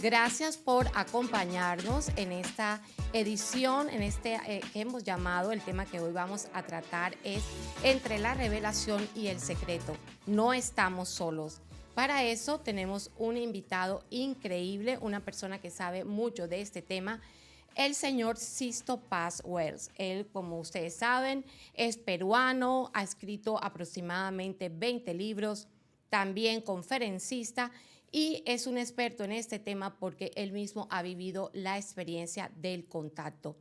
Gracias por acompañarnos en esta edición, que hemos llamado, el tema que hoy vamos a tratar es entre la revelación y el secreto. No estamos solos. Para eso tenemos un invitado increíble, una persona que sabe mucho de este tema, el señor Sixto Paz Wells. Él, como ustedes saben, es peruano, ha escrito aproximadamente 20 libros, también conferencista y es un experto en este tema porque él mismo ha vivido la experiencia del contacto.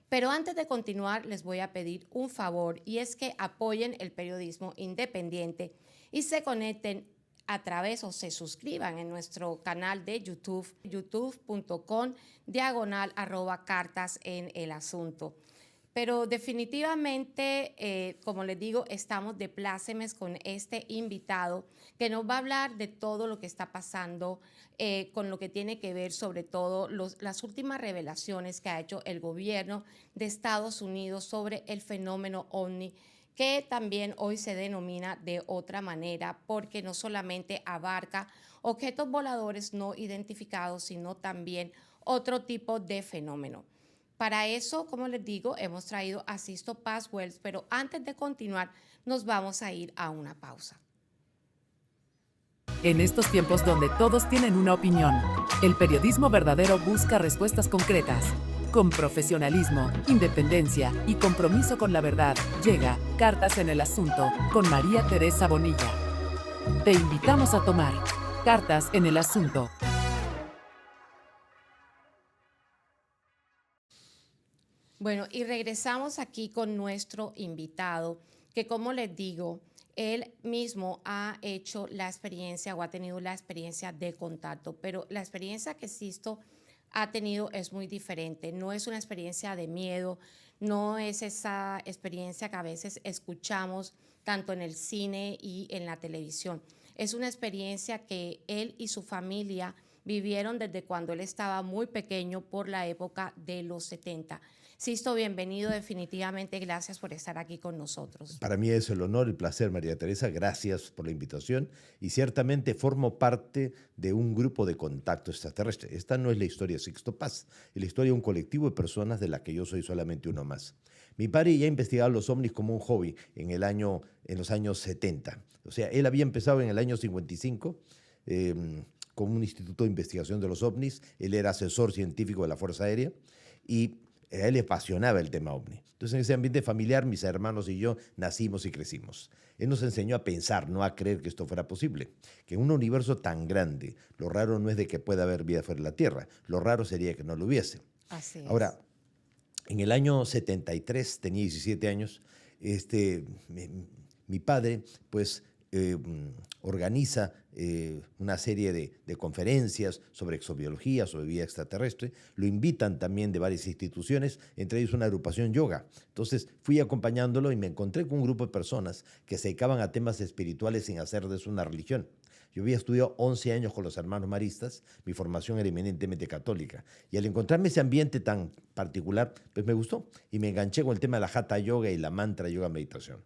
Pero antes de continuar, les voy a pedir un favor y es que apoyen el periodismo independiente y se conecten a través o se suscriban en nuestro canal de YouTube, youtube.com/cartas en el asunto. Pero definitivamente, como les digo, estamos de plácemes con este invitado que nos va a hablar de todo lo que está pasando con lo que tiene que ver sobre todo las últimas revelaciones que ha hecho el gobierno de Estados Unidos sobre el fenómeno OVNI, que también hoy se denomina de otra manera porque no solamente abarca objetos voladores no identificados, sino también otro tipo de fenómeno. Para eso, como les digo, hemos traído a Sixto Paz Wells, pero antes de continuar, nos vamos a ir a una pausa. En estos tiempos donde todos tienen una opinión, el periodismo verdadero busca respuestas concretas. Con profesionalismo, independencia y compromiso con la verdad, llega Cartas en el Asunto con María Teresa Bonilla. Te invitamos a tomar Cartas en el Asunto. Bueno, y regresamos aquí con nuestro invitado, que como les digo, él mismo ha hecho la experiencia o ha tenido la experiencia de contacto, pero la experiencia que Sixto ha tenido es muy diferente. No es una experiencia de miedo, no es esa experiencia que a veces escuchamos tanto en el cine y en la televisión. Es una experiencia que él y su familia vivieron desde cuando él estaba muy pequeño por la época de los 70. Sixto, bienvenido, definitivamente gracias por estar aquí con nosotros. Para mí es el honor, el placer, María Teresa, gracias por la invitación y ciertamente formo parte de un grupo de contacto extraterrestre. Esta no es la historia de Sixto Paz, es la historia de un colectivo de personas de la que yo soy solamente uno más. Mi padre ya investigaba los ovnis como un hobby en los años 70. O sea, él había empezado en el año 55 con un instituto de investigación de los ovnis. Él era asesor científico de la Fuerza Aérea y a él le apasionaba el tema ovni. Entonces, en ese ambiente familiar, mis hermanos y yo nacimos y crecimos. Él nos enseñó a pensar, no a creer que esto fuera posible. Que en un universo tan grande, lo raro no es de que pueda haber vida fuera de la Tierra, lo raro sería que no lo hubiese. Así es. Ahora, en el año 73, tenía 17 años, mi padre, pues, organiza una serie de conferencias sobre exobiología, sobre vida extraterrestre. Lo invitan también de varias instituciones, entre ellos una agrupación yoga. Entonces fui acompañándolo y me encontré con un grupo de personas que se dedicaban a temas espirituales sin hacer de eso una religión. Yo había estudiado 11 años con los hermanos maristas, mi formación era eminentemente católica. Y al encontrarme ese ambiente tan particular, pues me gustó y me enganché con el tema de la Hatha Yoga y la Mantra Yoga Meditación.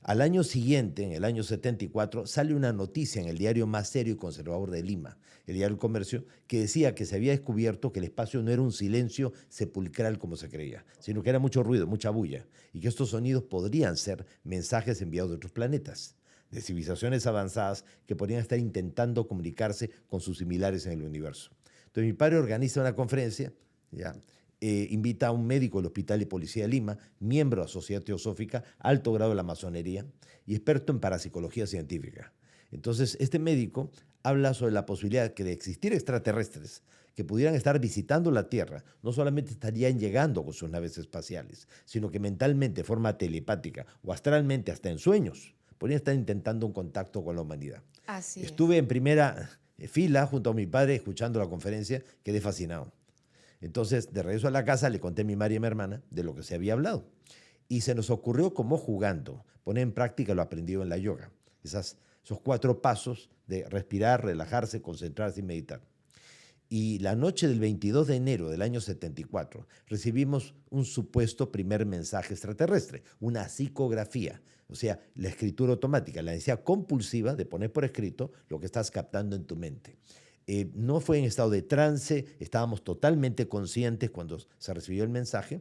Al año siguiente, en el año 74, sale una noticia en el diario más serio y conservador de Lima, el diario El Comercio, que decía que se había descubierto que el espacio no era un silencio sepulcral como se creía, sino que era mucho ruido, mucha bulla, y que estos sonidos podrían ser mensajes enviados de otros planetas, de civilizaciones avanzadas que podrían estar intentando comunicarse con sus similares en el universo. Entonces mi padre organiza una conferencia, ¿ya? Invita a un médico del Hospital de Policía de Lima, miembro de la Sociedad Teosófica, alto grado de la masonería y experto en parapsicología científica. Entonces, este médico habla sobre la posibilidad de existir extraterrestres que pudieran estar visitando la Tierra. No solamente estarían llegando con sus naves espaciales, sino que mentalmente, de forma telepática o astralmente, hasta en sueños, podrían estar intentando un contacto con la humanidad. Así Estuve en primera fila junto a mi padre escuchando la conferencia, quedé fascinado. Entonces, de regreso a la casa, le conté a mi madre y a mi hermana de lo que se había hablado. Y se nos ocurrió, como jugando, poner en práctica lo aprendido en la yoga. Esos 4 pasos de respirar, relajarse, concentrarse y meditar. Y la noche del 22 de enero del año 74 recibimos un supuesto primer mensaje extraterrestre, una psicografía, o sea, la escritura automática, la necesidad compulsiva de poner por escrito lo que estás captando en tu mente. No fue en estado de trance, estábamos totalmente conscientes cuando se recibió el mensaje.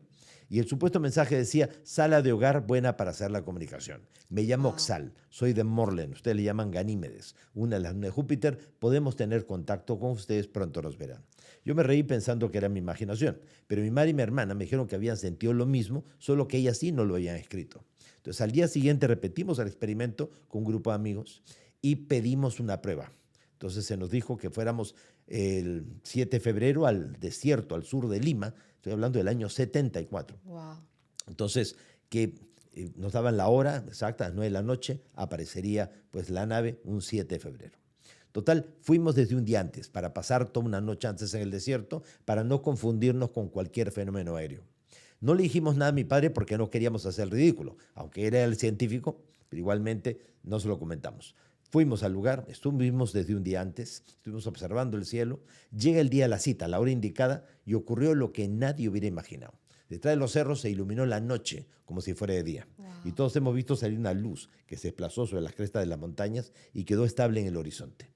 Y el supuesto mensaje decía, sala de hogar buena para hacer la comunicación. Me llamo Oxal, soy de Morlen, ustedes le llaman Ganímedes, una de las lunas de Júpiter, podemos tener contacto con ustedes, pronto nos verán. Yo me reí pensando que era mi imaginación, pero mi madre y mi hermana me dijeron que habían sentido lo mismo, solo que ellas sí no lo habían escrito. Entonces al día siguiente repetimos el experimento con un grupo de amigos y pedimos una prueba. Entonces se nos dijo que fuéramos el 7 de febrero al desierto, al sur de Lima. Estoy hablando del año 74. Wow. Entonces, que nos daban la hora exacta, a las 9 de la noche, aparecería pues la nave un 7 de febrero. Total, fuimos desde un día antes para pasar toda una noche antes en el desierto para no confundirnos con cualquier fenómeno aéreo. No le dijimos nada a mi padre porque no queríamos hacer el ridículo, aunque era el científico, pero igualmente no se lo comentamos. Fuimos al lugar, estuvimos desde un día antes, estuvimos observando el cielo. Llega el día de la cita, la hora indicada, y ocurrió lo que nadie hubiera imaginado. Detrás de los cerros se iluminó la noche como si fuera de día. Wow. Y todos hemos visto salir una luz que se desplazó sobre las crestas de las montañas y quedó estable en el horizonte.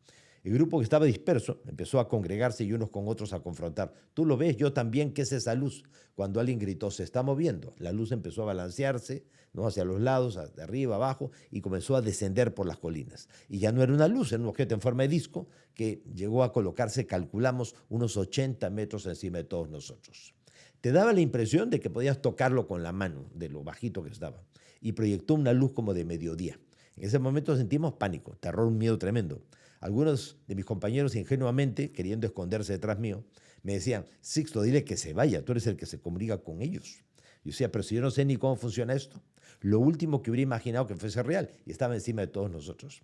El grupo que estaba disperso empezó a congregarse y unos con otros a confrontar. Tú lo ves, yo también, ¿qué es esa luz? Cuando alguien gritó, se está moviendo. La luz empezó a balancearse, ¿no?, hacia los lados, de arriba, abajo, y comenzó a descender por las colinas. Y ya no era una luz, era un objeto en forma de disco que llegó a colocarse, calculamos, unos 80 metros encima de todos nosotros. Te daba la impresión de que podías tocarlo con la mano, de lo bajito que estaba, y proyectó una luz como de mediodía. En ese momento sentimos pánico, terror, un miedo tremendo. Algunos de mis compañeros, ingenuamente, queriendo esconderse detrás mío, me decían, Sixto, dile que se vaya, tú eres el que se comunica con ellos. Yo decía, pero si yo no sé ni cómo funciona esto. Lo último que hubiera imaginado que fuese real, y estaba encima de todos nosotros.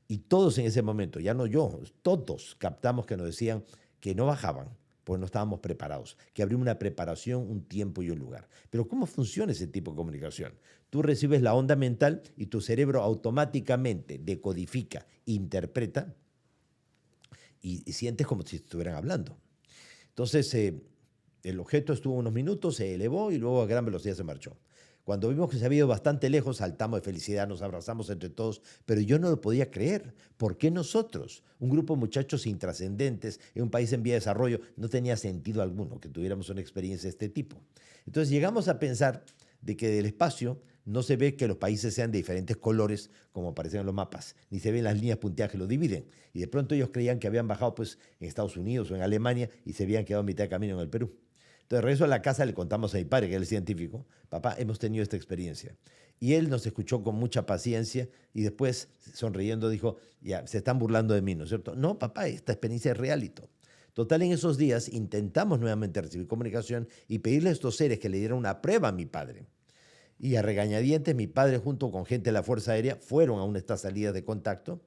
Y todos en ese momento, ya no yo, todos captamos que nos decían que no bajaban, pues no estábamos preparados, que habría una preparación, un tiempo y un lugar. Pero ¿cómo funciona ese tipo de comunicación? Tú recibes la onda mental y tu cerebro automáticamente decodifica, interpreta y sientes como si estuvieran hablando. Entonces, el objeto estuvo unos minutos, se elevó y luego a gran velocidad se marchó. Cuando vimos que se había ido bastante lejos, saltamos de felicidad, nos abrazamos entre todos, pero yo no lo podía creer. ¿Por qué nosotros, un grupo de muchachos intrascendentes en un país en vía de desarrollo, no tenía sentido alguno que tuviéramos una experiencia de este tipo? Entonces llegamos a pensar de que del espacio no se ve que los países sean de diferentes colores, como aparecen en los mapas, ni se ven las líneas punteadas que los dividen. Y de pronto ellos creían que habían bajado pues, en Estados Unidos o en Alemania y se habían quedado a mitad de camino en el Perú. Entonces, regreso a la casa, le contamos a mi padre, que es el científico, papá, hemos tenido esta experiencia. Y él nos escuchó con mucha paciencia y después, sonriendo, dijo, ya, se están burlando de mí, ¿no es cierto? No, papá, esta experiencia es real y todo. Total, en esos días intentamos nuevamente recibir comunicación y pedirle a estos seres que le dieran una prueba a mi padre. Y a regañadientes, mi padre junto con gente de la Fuerza Aérea fueron a una de estas salidas de contacto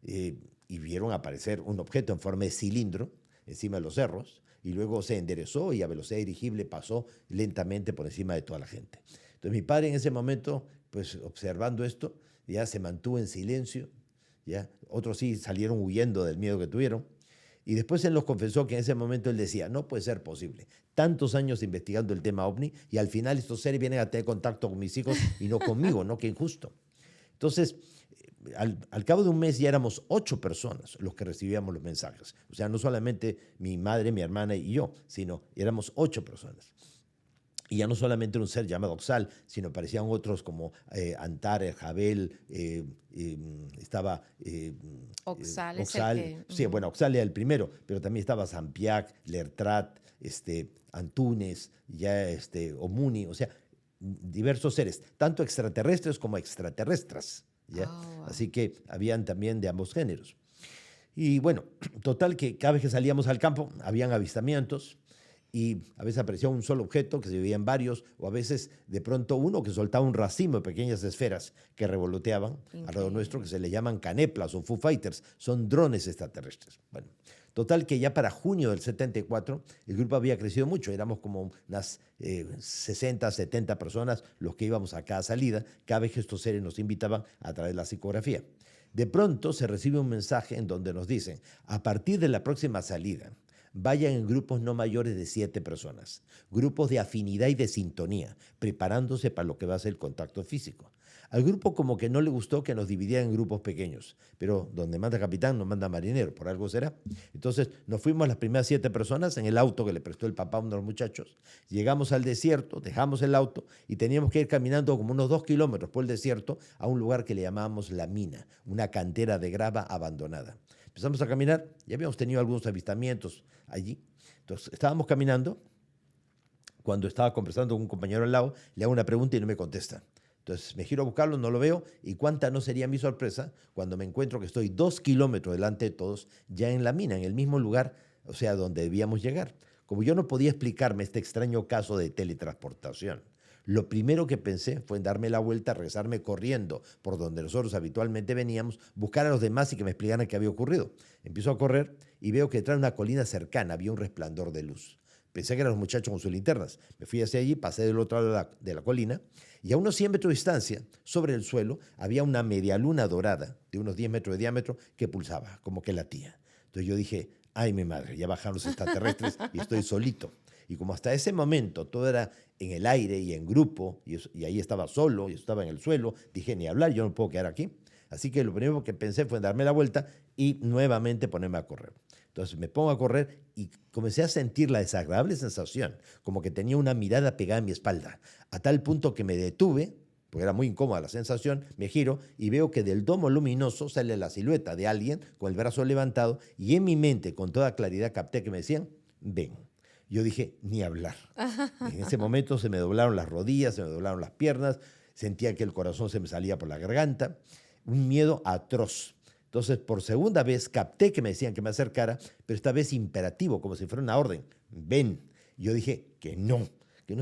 y vieron aparecer un objeto en forma de cilindro encima de los cerros y luego se enderezó y a velocidad dirigible pasó lentamente por encima de toda la gente. Entonces mi padre en ese momento, pues observando esto, ya se mantuvo en silencio, ya otros sí salieron huyendo del miedo que tuvieron. Y después él nos confesó que en ese momento él decía, no puede ser posible, tantos años investigando el tema OVNI y al final estos seres vienen a tener contacto con mis hijos y no conmigo, ¿no? Qué injusto. Entonces, al cabo de un mes ya éramos 8 personas los que recibíamos los mensajes. O sea, no solamente mi madre, mi hermana y yo, sino éramos 8 personas. Y ya no solamente era un ser llamado Oxal, sino aparecían otros como Antares, Jabel, estaba... Oxal es Oxal, el que... sí, bueno, Oxal era el primero, pero también estaba Sampiac, Lertrat, Antunes, ya Omuni, o sea, diversos seres, tanto extraterrestres como extraterrestres. ¿Ya? Oh, wow. Así que habían también de ambos géneros. Y bueno, total que cada vez que salíamos al campo, habían avistamientos, y a veces aparecía un solo objeto que se veía en varios, o a veces de pronto uno que soltaba un racimo de pequeñas esferas que revoloteaban alrededor nuestro, que se le llaman caneplas o Foo Fighters, son drones extraterrestres. Bueno, total que ya para junio del 74 el grupo había crecido mucho, éramos como unas 60, 70 personas los que íbamos a cada salida, cada vez que estos seres nos invitaban a través de la psicografía. De pronto se recibe un mensaje en donde nos dicen, a partir de la próxima salida, vayan en grupos no mayores de 7 personas, grupos de afinidad y de sintonía, preparándose para lo que va a ser el contacto físico. Al grupo como que no le gustó que nos dividieran en grupos pequeños, pero donde manda capitán no manda marinero, por algo será. Entonces nos fuimos las primeras 7 personas en el auto que le prestó el papá a uno de los muchachos. Llegamos al desierto, dejamos el auto y teníamos que ir caminando como unos 2 kilómetros por el desierto a un lugar que le llamábamos La Mina, una cantera de grava abandonada. Empezamos a caminar, ya habíamos tenido algunos avistamientos allí. Entonces estábamos caminando. Cuando estaba conversando con un compañero al lado, le hago una pregunta y no me contesta. Entonces me giro a buscarlo, no lo veo, y cuánta no sería mi sorpresa cuando me encuentro que estoy 2 kilómetros delante de todos, ya en La Mina, en el mismo lugar, o sea, donde debíamos llegar. Como yo no podía explicarme este extraño caso de teletransportación, lo primero que pensé fue en darme la vuelta, regresarme corriendo por donde nosotros habitualmente veníamos, buscar a los demás y que me explicaran qué había ocurrido. Empiezo a correr y veo que detrás de una colina cercana había un resplandor de luz. Pensé que eran los muchachos con sus linternas. Me fui hacia allí, pasé del otro lado de la colina y a unos 100 metros de distancia, sobre el suelo, había una medialuna dorada de unos 10 metros de diámetro que pulsaba, como que latía. Entonces yo dije, ay, mi madre, ya bajaron los extraterrestres y estoy solito. Y como hasta ese momento todo era en el aire y en grupo, y ahí estaba solo, y estaba en el suelo, dije, ni hablar, yo no puedo quedar aquí. Así que lo primero que pensé fue en darme la vuelta y nuevamente ponerme a correr. Entonces me pongo a correr y comencé a sentir la desagradable sensación, como que tenía una mirada pegada en mi espalda, a tal punto que me detuve, porque era muy incómoda la sensación, me giro y veo que del domo luminoso sale la silueta de alguien con el brazo levantado y en mi mente con toda claridad capté que me decían, ven. Yo dije, ni hablar. En ese momento se me doblaron las rodillas, se me doblaron las piernas, sentía que el corazón se me salía por la garganta, un miedo atroz. Entonces, por segunda vez, capté que me decían que me acercara, pero esta vez imperativo, como si fuera una orden. Ven. Yo dije que no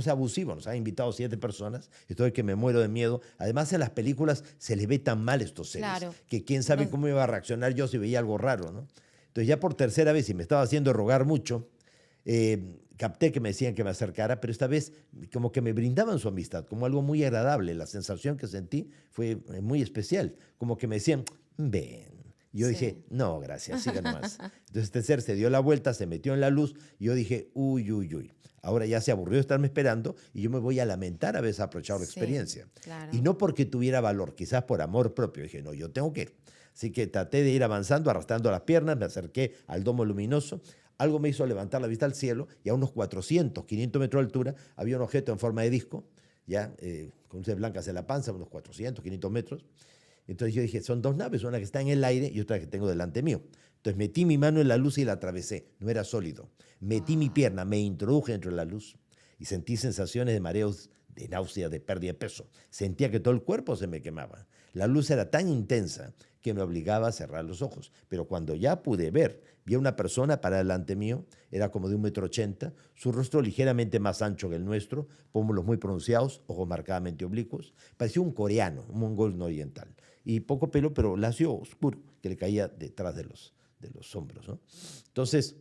sea abusivo. Nos han invitado 7 personas. Estoy que me muero de miedo. Además, en las películas se les ve tan mal estos seres, Claro. que quién sabe cómo iba a reaccionar yo si veía algo raro, ¿no? Entonces, ya por tercera vez, y me estaba haciendo rogar mucho, capté que me decían que me acercara, pero esta vez como que me brindaban su amistad, como algo muy agradable. La sensación que sentí fue muy especial, como que me decían, ven. Yo dije, no, gracias, siga nomás. Entonces este ser se dio la vuelta, se metió en la luz, y yo dije, uy, uy, uy. Ahora ya se aburrió de estarme esperando y yo me voy a lamentar haber aprovechado la experiencia. Claro. Y no porque tuviera valor, quizás por amor propio. Dije, no, yo tengo que ir. Así que traté de ir avanzando, arrastrando las piernas, me acerqué al domo luminoso. Algo me hizo levantar la vista al cielo y a unos 400, 500 metros de altura había un objeto en forma de disco, ya con luces blancas en la panza, unos 400, 500 metros. Entonces yo dije, son 2 naves, una que está en el aire y otra que tengo delante mío. Entonces metí mi mano en la luz y la atravesé, no era sólido. Metí mi pierna, me introduje dentro de la luz y sentí sensaciones de mareos, de náusea, de pérdida de peso. Sentía que todo el cuerpo se me quemaba. La luz era tan intensa que me obligaba a cerrar los ojos. Pero cuando ya pude ver, vi a una persona para delante mío, era como de 1,80 m, su rostro ligeramente más ancho que el nuestro, pómulos muy pronunciados, ojos marcadamente oblicuos. Parecía un coreano, un mongol no oriental. Y poco pelo, pero lacio oscuro, que le caía detrás de los hombros, ¿no? Entonces,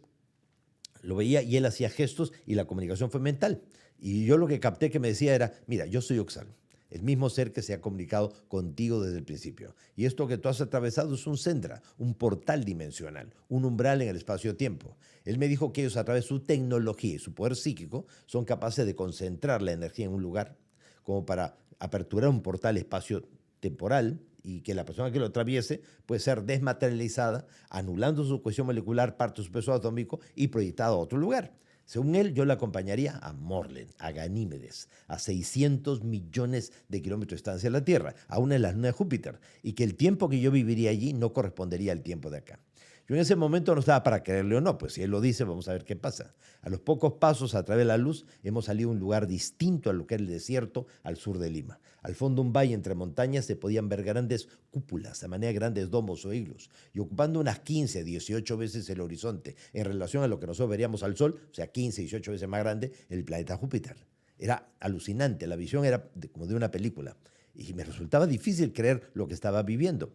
lo veía y él hacía gestos y la comunicación fue mental. Y yo lo que capté que me decía era, mira, yo soy Oxal, el mismo ser que se ha comunicado contigo desde el principio. Y esto que tú has atravesado es un sendra, un portal dimensional, un umbral en el espacio-tiempo. Él me dijo que ellos, a través de su tecnología y su poder psíquico, son capaces de concentrar la energía en un lugar como para aperturar un portal espacio-temporal y que la persona que lo atraviese puede ser desmaterializada, anulando su cohesión molecular, parte de su peso atómico y proyectada a otro lugar. Según él, yo le acompañaría a Morlen, a Ganímedes, a 600 millones de kilómetros de distancia de la Tierra, a una de las lunas de Júpiter, y que el tiempo que yo viviría allí no correspondería al tiempo de acá. Yo en ese momento no estaba para creerle o no, pues si él lo dice, vamos a ver qué pasa. A los pocos pasos a través de la luz hemos salido a un lugar distinto a lo que era el desierto al sur de Lima. Al fondo un valle entre montañas se podían ver grandes cúpulas, de manera grandes domos o iglos, y ocupando unas 15, 18 veces el horizonte en relación a lo que nosotros veríamos al Sol, o sea, 15, 18 veces más grande el planeta Júpiter. Era alucinante, la visión era como de una película, y me resultaba difícil creer lo que estaba viviendo.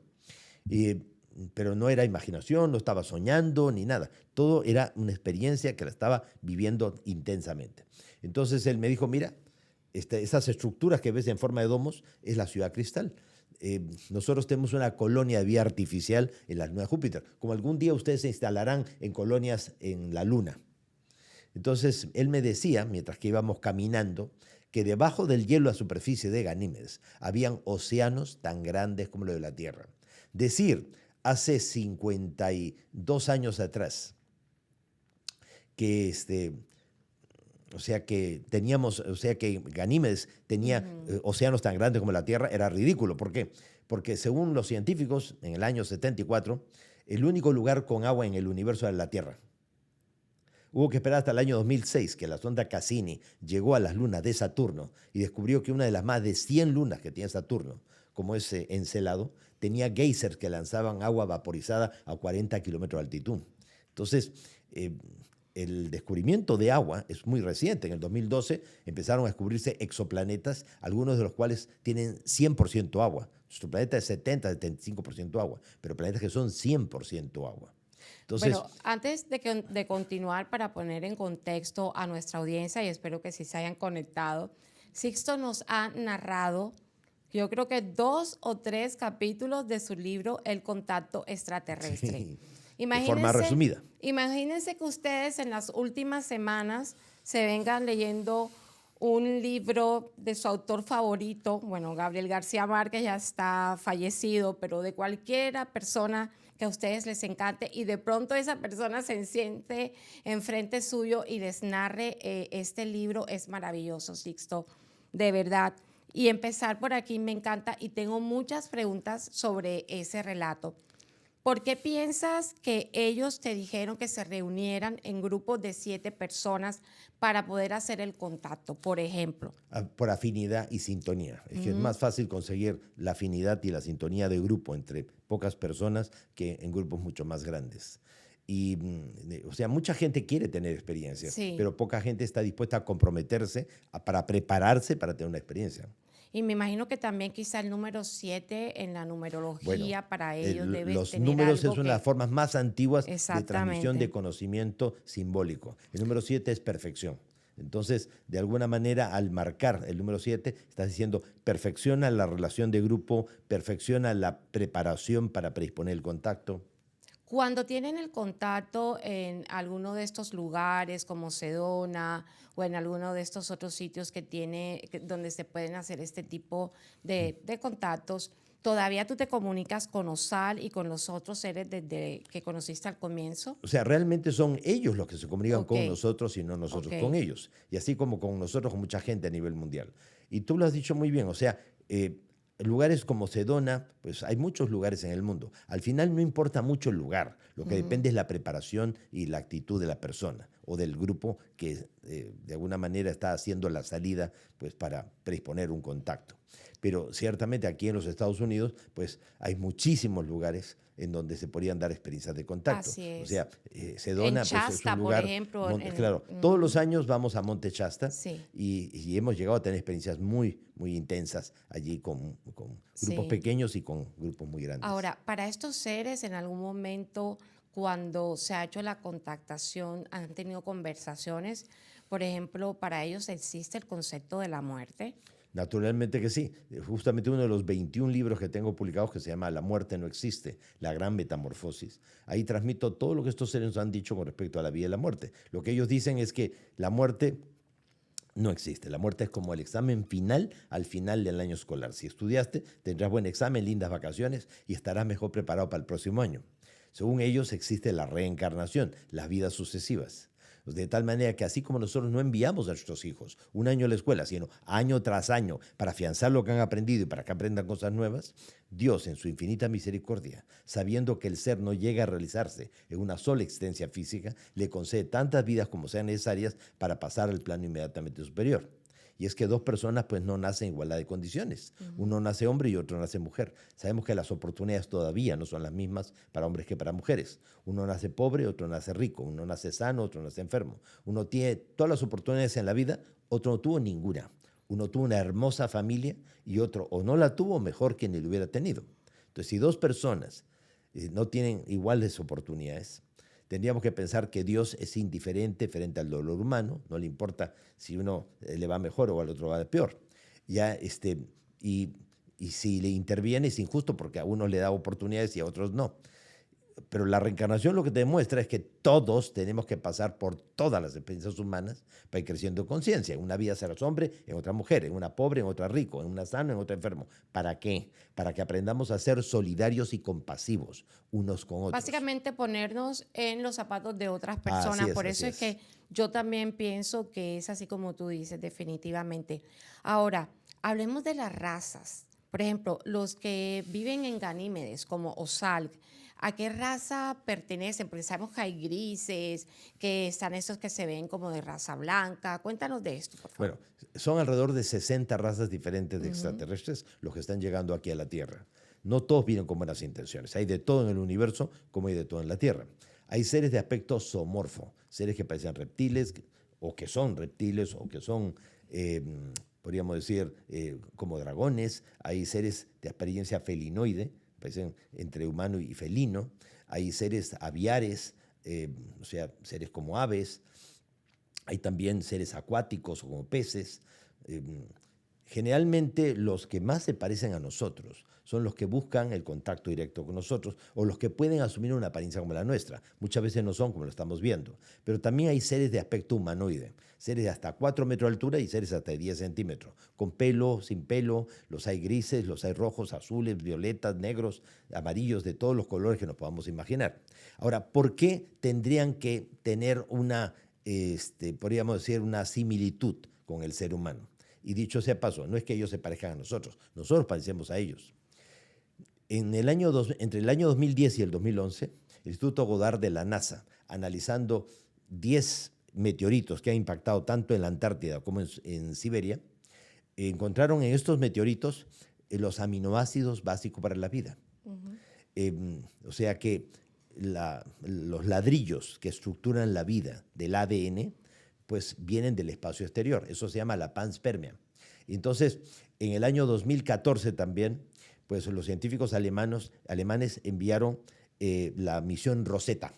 Pero no era imaginación, no estaba soñando ni nada. Todo era una experiencia que la estaba viviendo intensamente. Entonces él me dijo, mira, esas estructuras que ves en forma de domos es la ciudad cristal. Nosotros tenemos una colonia de vida artificial en la luna de Júpiter, como algún día ustedes se instalarán en colonias en la luna. Entonces él me decía, mientras que íbamos caminando, que debajo del hielo a superficie de Ganímedes habían océanos tan grandes como los de la Tierra. Decir, hace 52 años atrás, que que Ganímedes tenía océanos tan grandes como la Tierra, era ridículo. ¿Por qué? Porque según los científicos, en el año 74, el único lugar con agua en el universo era la Tierra. Hubo que esperar hasta el año 2006 que la sonda Cassini llegó a las lunas de Saturno y descubrió que una de las más de 100 lunas que tiene Saturno, como es Encelado, tenía geysers que lanzaban agua vaporizada a 40 kilómetros de altitud. Entonces, el descubrimiento de agua es muy reciente. En el 2012 empezaron a descubrirse exoplanetas, algunos de los cuales tienen 100% agua. Nuestro planeta es 70-75% agua, pero planetas que son 100% agua. Entonces, bueno, antes de continuar, para poner en contexto a nuestra audiencia, y espero que sí se hayan conectado, Sixto nos ha narrado, yo creo que 2 o 3 capítulos de su libro El contacto extraterrestre. Sí, de forma resumida. Imagínense que ustedes en las últimas semanas se vengan leyendo un libro de su autor favorito, bueno, Gabriel García Márquez ya está fallecido, pero de cualquiera persona que a ustedes les encante, y de pronto esa persona se siente enfrente suyo y les narre este libro. Es maravilloso, Sixto, de verdad. Y empezar por aquí me encanta, y tengo muchas preguntas sobre ese relato. ¿Por qué piensas que ellos te dijeron que se reunieran en grupos de 7 personas para poder hacer el contacto, por ejemplo? Por afinidad y sintonía. Es que es más fácil conseguir la afinidad y la sintonía de grupo entre pocas personas que en grupos mucho más grandes. Y, o sea, mucha gente quiere tener experiencias, Sí. pero poca gente está dispuesta a comprometerse para prepararse para tener una experiencia. Y me imagino que también quizá el número 7 en la numerología, Bueno, para ellos debe los tener números es algo una de que... las formas más antiguas de Exactamente. transmisión de conocimiento simbólico. El número 7 es perfección. Entonces, de alguna manera, al marcar el número 7, estás diciendo, perfecciona la relación de grupo, perfecciona la preparación para predisponer el contacto. Cuando tienen el contacto en alguno de estos lugares como Sedona o en alguno de estos otros sitios donde se pueden hacer este tipo de contactos, ¿todavía tú te comunicas con Osal y con los otros seres desde que conociste al comienzo? O sea, realmente son ellos los que se comunican Ok. con nosotros y no nosotros Ok. con ellos. Y así como con nosotros, con mucha gente a nivel mundial. Y tú lo has dicho muy bien, o sea, lugares como Sedona, pues hay muchos lugares en el mundo. Al final no importa mucho el lugar, lo que depende es la preparación y la actitud de la persona o del grupo que de alguna manera está haciendo la salida pues, para predisponer un contacto. Pero ciertamente aquí en los Estados Unidos pues hay muchísimos lugares en donde se podrían dar experiencias de contacto. Así es. O sea, Sedona En pues, Shasta, es un por lugar... ejemplo, claro, todos los años vamos a Monte Shasta Sí. y hemos llegado a tener experiencias muy, muy intensas allí con grupos Sí. pequeños y con grupos muy grandes. Ahora, para estos seres, en algún momento, cuando se ha hecho la contactación, han tenido conversaciones, por ejemplo, para ellos existe el concepto de la muerte. Naturalmente que sí. Justamente uno de los 21 libros que tengo publicados que se llama La muerte no existe, la gran metamorfosis. Ahí transmito todo lo que estos seres nos han dicho con respecto a la vida y la muerte. Lo que ellos dicen es que la muerte no existe. La muerte es como el examen final al final del año escolar. Si estudiaste, tendrás buen examen, lindas vacaciones y estarás mejor preparado para el próximo año. Según ellos, existe la reencarnación, las vidas sucesivas. De tal manera que así como nosotros no enviamos a nuestros hijos un año a la escuela, sino año tras año para afianzar lo que han aprendido y para que aprendan cosas nuevas, Dios en su infinita misericordia, sabiendo que el ser no llega a realizarse en una sola existencia física, le concede tantas vidas como sean necesarias para pasar al plano inmediatamente superior. Y es que 2 personas pues no nacen en igualdad de condiciones. Uno nace hombre y otro nace mujer. Sabemos que las oportunidades todavía no son las mismas para hombres que para mujeres. Uno nace pobre, otro nace rico. Uno nace sano, otro nace enfermo. Uno tiene todas las oportunidades en la vida, otro no tuvo ninguna. Uno tuvo una hermosa familia y otro o no la tuvo mejor que ni lo hubiera tenido. Entonces, si 2 personas no tienen iguales oportunidades, tendríamos que pensar que Dios es indiferente frente al dolor humano, no le importa si uno le va mejor o al otro va peor. Y si le interviene es injusto porque a unos le da oportunidades y a otros no. Pero la reencarnación lo que te demuestra es que todos tenemos que pasar por todas las experiencias humanas para ir creciendo en conciencia. En una vida serás hombre, en otra mujer, en una pobre, en otra rico, en una sano, en otra enfermo. ¿Para qué? Para que aprendamos a ser solidarios y compasivos unos con otros. Básicamente ponernos en los zapatos de otras Así personas. es, Por así eso es que yo también pienso que es así como tú dices, definitivamente. Ahora, hablemos de las razas. Por ejemplo, los que viven en Ganímedes, como Ozalc, ¿a qué raza pertenecen? Porque sabemos que hay grises, que están estos que se ven como de raza blanca. Cuéntanos de esto, por favor. Bueno, son alrededor de 60 razas diferentes de extraterrestres los que están llegando aquí a la Tierra. No todos vienen con buenas intenciones. Hay de todo en el universo como hay de todo en la Tierra. Hay seres de aspecto zoomorfo, seres que parecen reptiles o que son reptiles o que son, podríamos decir, como dragones. Hay seres de apariencia felinoide, parecen entre humano y felino. Hay seres aviares, o sea, seres como aves. Hay también seres acuáticos como peces. Generalmente los que más se parecen a nosotros son los que buscan el contacto directo con nosotros o los que pueden asumir una apariencia como la nuestra. Muchas veces no son como lo estamos viendo. Pero también hay seres de aspecto humanoide, seres de hasta 4 metros de altura y seres hasta de 10 centímetros, con pelo, sin pelo. Los hay grises, los hay rojos, azules, violetas, negros, amarillos, de todos los colores que nos podamos imaginar. Ahora, ¿por qué tendrían que tener una, podríamos decir, una similitud con el ser humano? Y dicho sea paso, no es que ellos se parezcan a nosotros parecemos a ellos. Entre el año 2010 y el 2011, el Instituto Goddard de la NASA, analizando 10 meteoritos que han impactado tanto en la Antártida como en Siberia, encontraron en estos meteoritos los aminoácidos básicos para la vida. O sea que los ladrillos que estructuran la vida del ADN pues vienen del espacio exterior. Eso se llama la panspermia. Entonces, en el año 2014 también, pues los científicos alemanes enviaron la misión Rosetta.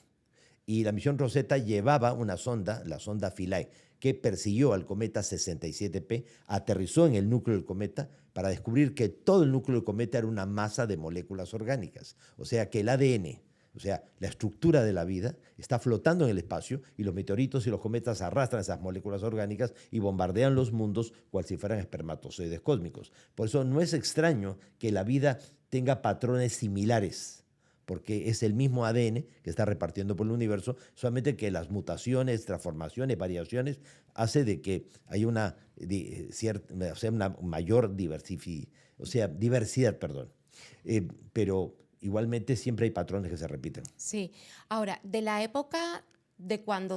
Y la misión Rosetta llevaba una sonda, la sonda Philae, que persiguió al cometa 67P, aterrizó en el núcleo del cometa para descubrir que todo el núcleo del cometa era una masa de moléculas orgánicas. O sea que el ADN, o sea, la estructura de la vida está flotando en el espacio y los meteoritos y los cometas arrastran esas moléculas orgánicas y bombardean los mundos cual si fueran espermatozoides cósmicos. Por eso no es extraño que la vida tenga patrones similares, porque es el mismo ADN que está repartiendo por el universo, solamente que las mutaciones, transformaciones, variaciones, hace de que haya una mayor diversidad, pero igualmente siempre hay patrones que se repiten. Sí. Ahora, de la época de cuando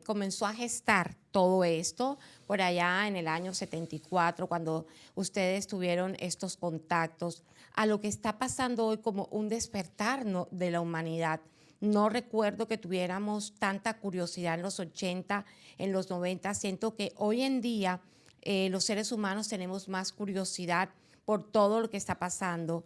comenzó a gestar todo esto, por allá en el año 74, cuando ustedes tuvieron estos contactos, a lo que está pasando hoy como un despertar, ¿no?, de la humanidad. No recuerdo que tuviéramos tanta curiosidad en los 80, en los 90. Siento que hoy en día los seres humanos tenemos más curiosidad por todo lo que está pasando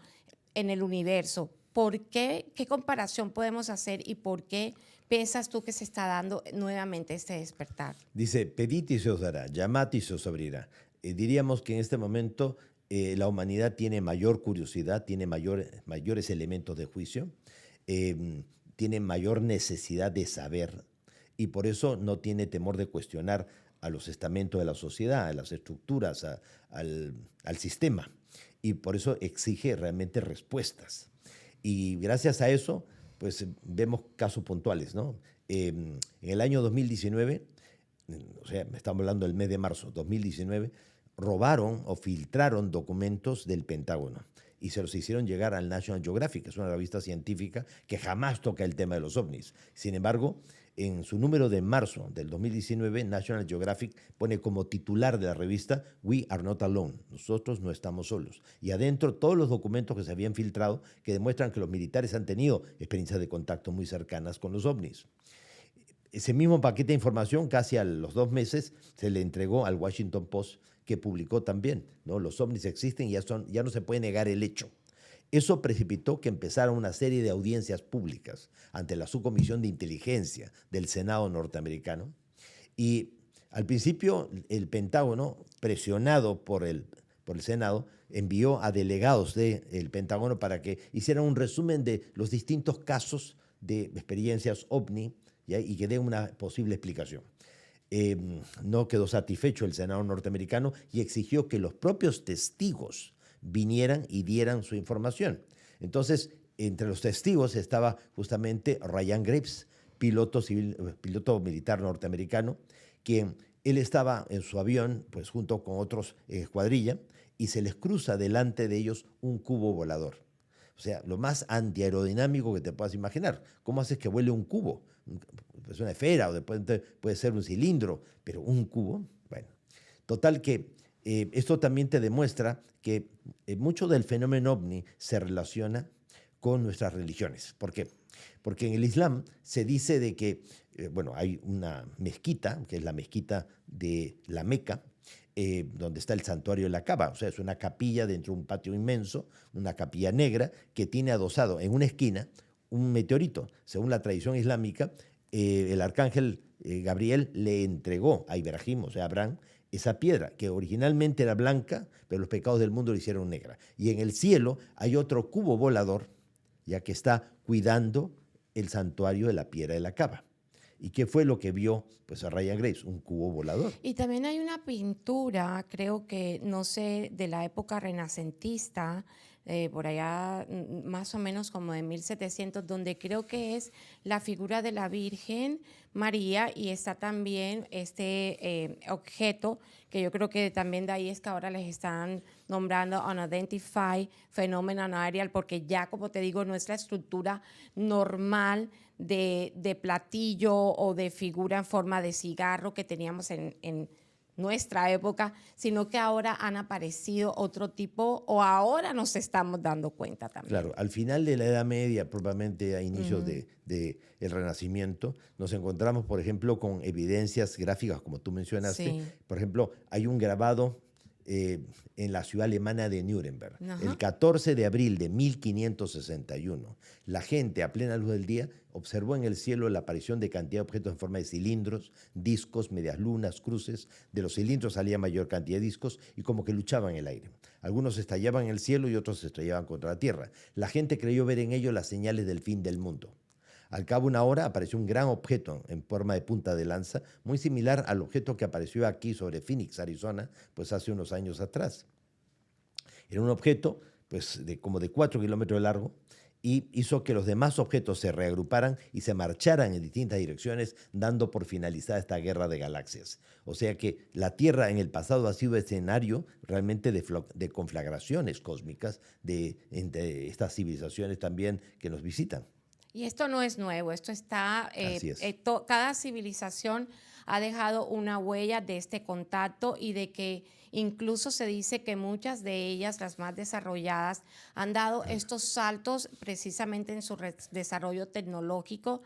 en el universo. ¿Por qué? ¿Qué comparación podemos hacer y por qué piensas tú que se está dando nuevamente este despertar? Dice, pedid y se os dará, llamad y se os abrirá. Diríamos que en este momento la humanidad tiene mayor curiosidad, tiene mayores elementos de juicio, tiene mayor necesidad de saber y por eso no tiene temor de cuestionar a los estamentos de la sociedad, a las estructuras, al sistema. Y por eso exige realmente respuestas. Y gracias a eso, pues vemos casos puntuales, ¿no? En el año 2019, o sea, estamos hablando del mes de marzo 2019, robaron o filtraron documentos del Pentágono y se los hicieron llegar al National Geographic, que es una revista científica que jamás toca el tema de los ovnis. Sin embargo, en su número de marzo del 2019, National Geographic pone como titular de la revista "We are not alone", nosotros no estamos solos. Y adentro todos los documentos que se habían filtrado que demuestran que los militares han tenido experiencias de contacto muy cercanas con los ovnis. Ese mismo paquete de información, casi a los 2 meses, se le entregó al Washington Post, que publicó también, ¿no? Los ovnis existen y ya no se puede negar el hecho. Eso precipitó que empezara una serie de audiencias públicas ante la Subcomisión de Inteligencia del Senado norteamericano. Y al principio el Pentágono, presionado por el Senado, envió a delegados del Pentágono para que hicieran un resumen de los distintos casos de experiencias OVNI, ¿ya? Y que den una posible explicación. No quedó satisfecho el Senado norteamericano y exigió que los propios testigos vinieran y dieran su información. Entonces, entre los testigos estaba justamente Ryan Graves, piloto militar norteamericano, quien él estaba en su avión, pues junto con otros escuadrilla, y se les cruza delante de ellos un cubo volador. O sea, lo más antiaerodinámico que te puedas imaginar. ¿Cómo haces que vuele un cubo? Es una esfera o puede ser un cilindro, pero un cubo, bueno. Total que esto también te demuestra que mucho del fenómeno OVNI se relaciona con nuestras religiones. ¿Por qué? Porque en el Islam se dice de que, bueno, hay una mezquita, que es la mezquita de la Meca, donde está el santuario de la Kaaba. O sea, es una capilla dentro de un patio inmenso, una capilla negra, que tiene adosado en una esquina un meteorito. Según la tradición islámica, el arcángel Gabriel le entregó a Ibrahim, o sea, a Abraham, esa piedra, que originalmente era blanca, pero los pecados del mundo la hicieron negra. Y en el cielo hay otro cubo volador, ya que está cuidando el santuario de la piedra de la Kaaba. ¿Y qué fue lo que vio pues, a Ryan Graves? Un cubo volador. Y también hay una pintura, creo que, no sé, de la época renacentista, por allá más o menos como de 1700, donde creo que es la figura de la Virgen María y está también este objeto, que yo creo que también de ahí es que ahora les están nombrando Unidentified Phenomenon Aerial, porque ya, como te digo, no es la estructura normal de platillo o de figura en forma de cigarro que teníamos en nuestra época, sino que ahora han aparecido otro tipo, o ahora nos estamos dando cuenta también. Claro, al final de la Edad Media, probablemente a inicios del Renacimiento, nos encontramos, por ejemplo, con evidencias gráficas, como tú mencionaste. Sí. Por ejemplo, hay un grabado en la ciudad alemana de Nuremberg. Ajá. El 14 de abril de 1561, la gente a plena luz del día observó en el cielo la aparición de cantidad de objetos en forma de cilindros, discos, medias lunas, cruces. De los cilindros salía mayor cantidad de discos y como que luchaban en el aire. Algunos estallaban en el cielo y otros se estrellaban contra la tierra. La gente creyó ver en ello las señales del fin del mundo. Al cabo de una hora apareció un gran objeto en forma de punta de lanza, muy similar al objeto que apareció aquí sobre Phoenix, Arizona, pues hace unos años atrás. Era un objeto pues, como de 4 kilómetros de largo y hizo que los demás objetos se reagruparan y se marcharan en distintas direcciones, dando por finalizada esta guerra de galaxias. O sea que la Tierra en el pasado ha sido escenario realmente de conflagraciones cósmicas entre estas civilizaciones también que nos visitan. Y esto no es nuevo, esto está, Así es. Cada civilización ha dejado una huella de este contacto y de que incluso se dice que muchas de ellas, las más desarrolladas, han dado estos saltos precisamente en su desarrollo tecnológico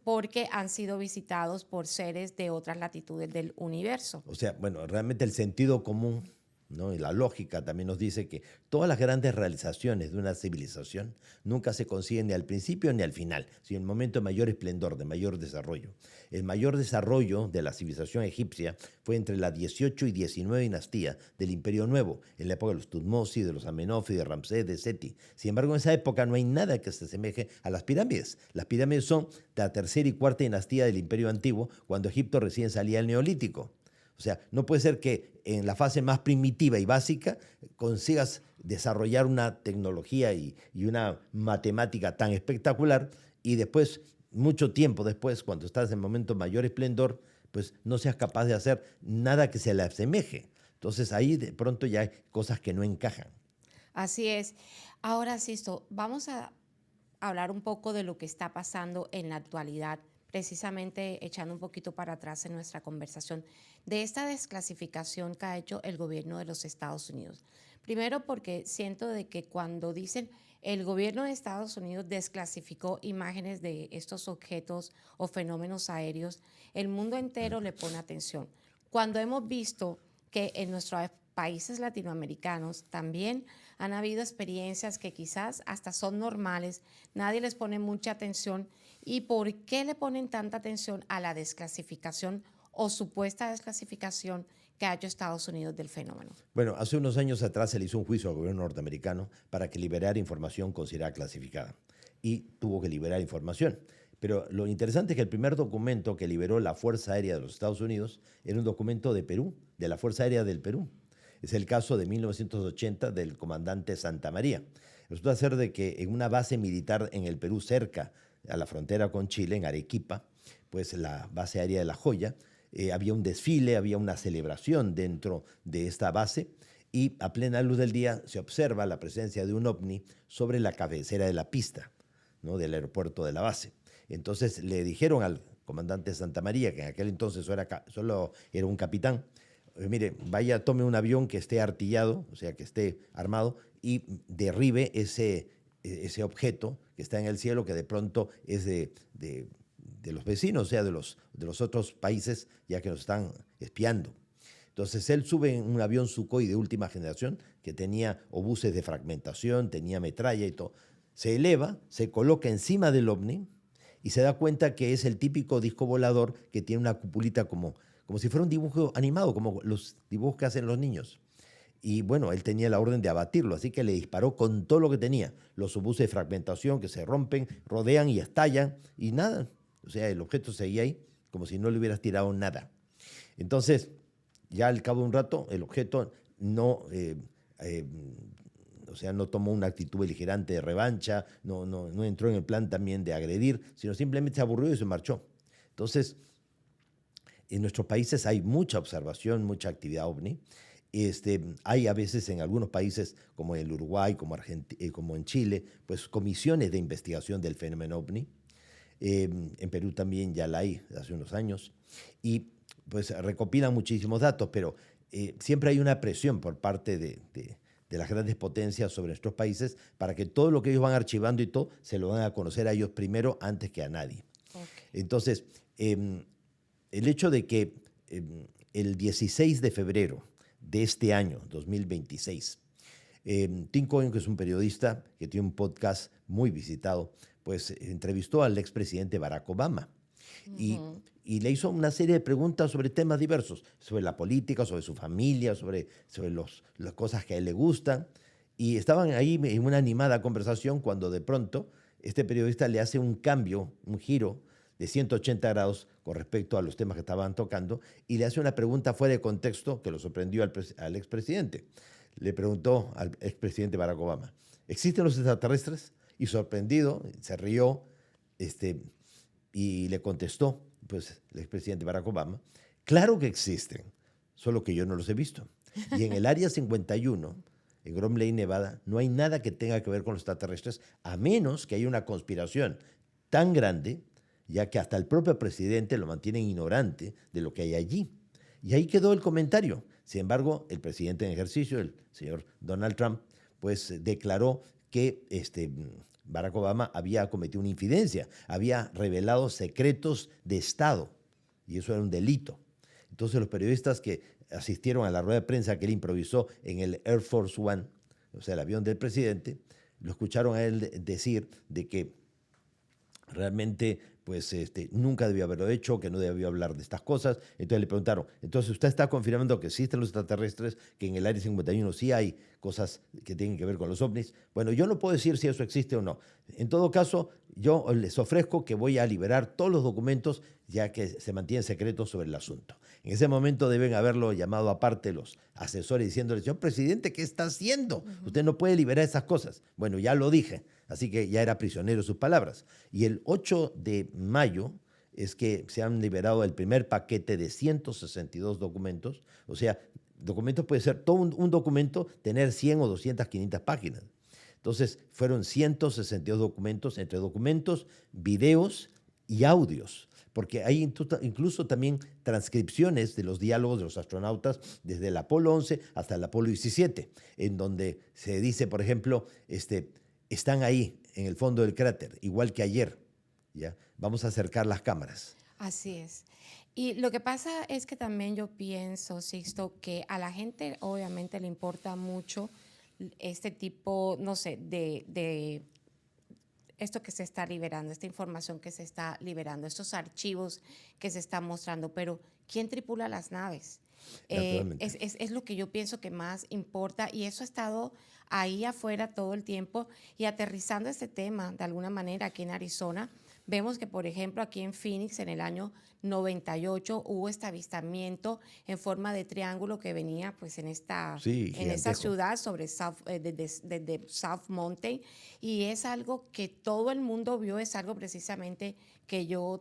porque han sido visitados por seres de otras latitudes del universo. O sea, bueno, realmente el sentido común, ¿no? Y la lógica también nos dice que todas las grandes realizaciones de una civilización nunca se consiguen ni al principio ni al final, sino en el momento de mayor esplendor, de mayor desarrollo. El mayor desarrollo de la civilización egipcia fue entre la 18 y 19 dinastía del Imperio Nuevo, en la época de los Tutmosis, de los Amenófis, de Ramsés, de Seti. Sin embargo, en esa época no hay nada que se asemeje a las pirámides. Las pirámides son de la tercera y cuarta dinastía del Imperio Antiguo, cuando Egipto recién salía del Neolítico. O sea, no puede ser que en la fase más primitiva y básica consigas desarrollar una tecnología y una matemática tan espectacular y después, mucho tiempo después, cuando estás en momento de mayor esplendor, pues no seas capaz de hacer nada que se le asemeje. Entonces ahí de pronto ya hay cosas que no encajan. Así es. Ahora, Sisto, vamos a hablar un poco de lo que está pasando en la actualidad, precisamente echando un poquito para atrás en nuestra conversación, de esta desclasificación que ha hecho el gobierno de los Estados Unidos. Primero porque siento de que cuando dicen el gobierno de Estados Unidos desclasificó imágenes de estos objetos o fenómenos aéreos, el mundo entero le pone atención. Cuando hemos visto que en nuestros países latinoamericanos también han habido experiencias que quizás hasta son normales, nadie les pone mucha atención. ¿Y por qué le ponen tanta atención a la desclasificación o supuesta desclasificación que ha hecho Estados Unidos del fenómeno. Bueno, hace unos años atrás se le hizo un juicio al gobierno norteamericano para que liberara información considerada clasificada y tuvo que liberar información. Pero lo interesante es que el primer documento que liberó la Fuerza Aérea de los Estados Unidos era un documento de Perú, de la Fuerza Aérea del Perú. Es el caso de 1980 del comandante Santa María. Resulta ser de que en una base militar en el Perú, cerca a la frontera con Chile, en Arequipa, pues la base aérea de La Joya, había un desfile, había una celebración dentro de esta base y a plena luz del día se observa la presencia de un ovni sobre la cabecera de la pista, ¿no?, del aeropuerto de la base. Entonces le dijeron al comandante Santa María, que en aquel entonces solo era un capitán, mire, vaya, tome un avión que esté artillado, o sea, que esté armado, y derribe ese objeto que está en el cielo, que de pronto es de los vecinos, o sea, de los otros países, ya que nos están espiando. Entonces él sube en un avión Sukhoi de última generación, que tenía obuses de fragmentación, tenía metralla y todo. Se eleva, se coloca encima del ovni y se da cuenta que es el típico disco volador que tiene una cupulita como si fuera un dibujo animado, como los dibujos que hacen los niños. Y bueno, él tenía la orden de abatirlo, así que le disparó con todo lo que tenía. Los obuses de fragmentación que se rompen, rodean y estallan, y nada. O sea, el objeto seguía ahí como si no le hubieras tirado nada. Entonces, ya al cabo de un rato, el objeto no tomó una actitud beligerante de revancha, no entró en el plan también de agredir, sino simplemente se aburrió y se marchó. Entonces, en nuestros países hay mucha observación, mucha actividad ovni. Hay a veces en algunos países, como en el Uruguay, como en Chile, pues comisiones de investigación del fenómeno ovni. En Perú también ya la hay hace unos años. Y pues recopilan muchísimos datos, pero siempre hay una presión por parte de las grandes potencias sobre nuestros países para que todo lo que ellos van archivando y todo se lo van a conocer a ellos primero antes que a nadie. Okay. Entonces, el hecho de que el 16 de febrero de este año, 2026, Tim Cohen, que es un periodista que tiene un podcast muy visitado, pues entrevistó al expresidente Barack Obama. Y le hizo una serie de preguntas sobre temas diversos, sobre la política, sobre su familia, sobre las cosas que a él le gustan. Y estaban ahí en una animada conversación cuando de pronto este periodista le hace un cambio, un giro de 180 grados con respecto a los temas que estaban tocando y le hace una pregunta fuera de contexto que lo sorprendió al expresidente. Le preguntó al expresidente Barack Obama, ¿existen los extraterrestres? Y sorprendido, se rió y le contestó, pues, el expresidente Barack Obama, claro que existen, solo que yo no los he visto. Y en el Área 51, en Groom Lake, Nevada, no hay nada que tenga que ver con los extraterrestres, a menos que haya una conspiración tan grande, ya que hasta el propio presidente lo mantiene ignorante de lo que hay allí. Y ahí quedó el comentario. Sin embargo, el presidente en ejercicio, el señor Donald Trump, pues declaró que Barack Obama había cometido una infidencia, había revelado secretos de Estado, y eso era un delito. Entonces los periodistas que asistieron a la rueda de prensa que él improvisó en el Air Force One, o sea, el avión del presidente, lo escucharon a él decir de que realmente pues nunca debió haberlo hecho, que no debió hablar de estas cosas. Entonces le preguntaron, entonces usted está confirmando que existen los extraterrestres, que en el Área 51 sí hay cosas que tienen que ver con los ovnis. Bueno, yo no puedo decir si eso existe o no. En todo caso, yo les ofrezco que voy a liberar todos los documentos, ya que se mantienen secretos sobre el asunto. En ese momento deben haberlo llamado aparte los asesores diciéndole, señor presidente, ¿qué está haciendo? Usted no puede liberar esas cosas. Bueno, ya lo dije. Así que ya era prisionero de sus palabras. Y el 8 de mayo es que se han liberado el primer paquete de 162 documentos. O sea, documentos puede ser todo un documento, tener 100 o 200, 500 páginas. Entonces, fueron 162 documentos, entre documentos, videos y audios. Porque hay incluso también transcripciones de los diálogos de los astronautas desde el Apolo 11 hasta el Apolo 17, en donde se dice, por ejemplo, están ahí en el fondo del cráter, igual que ayer. ¿Ya? Vamos a acercar las cámaras. Así es. Y lo que pasa es que también yo pienso, Sixto, que a la gente obviamente le importa mucho este tipo, no sé, de esto que se está liberando, esta información que se está liberando, estos archivos que se están mostrando. Pero, ¿quién tripula las naves? Naturalmente. Es lo que yo pienso que más importa y eso ha estado ahí afuera todo el tiempo y aterrizando este tema de alguna manera aquí en Arizona. Vemos que, por ejemplo, aquí en Phoenix en el año 98 hubo este avistamiento en forma de triángulo que venía pues en esta Sí, gigantesco. ciudad sobre desde South Mountain y es algo que todo el mundo vio, es algo precisamente que yo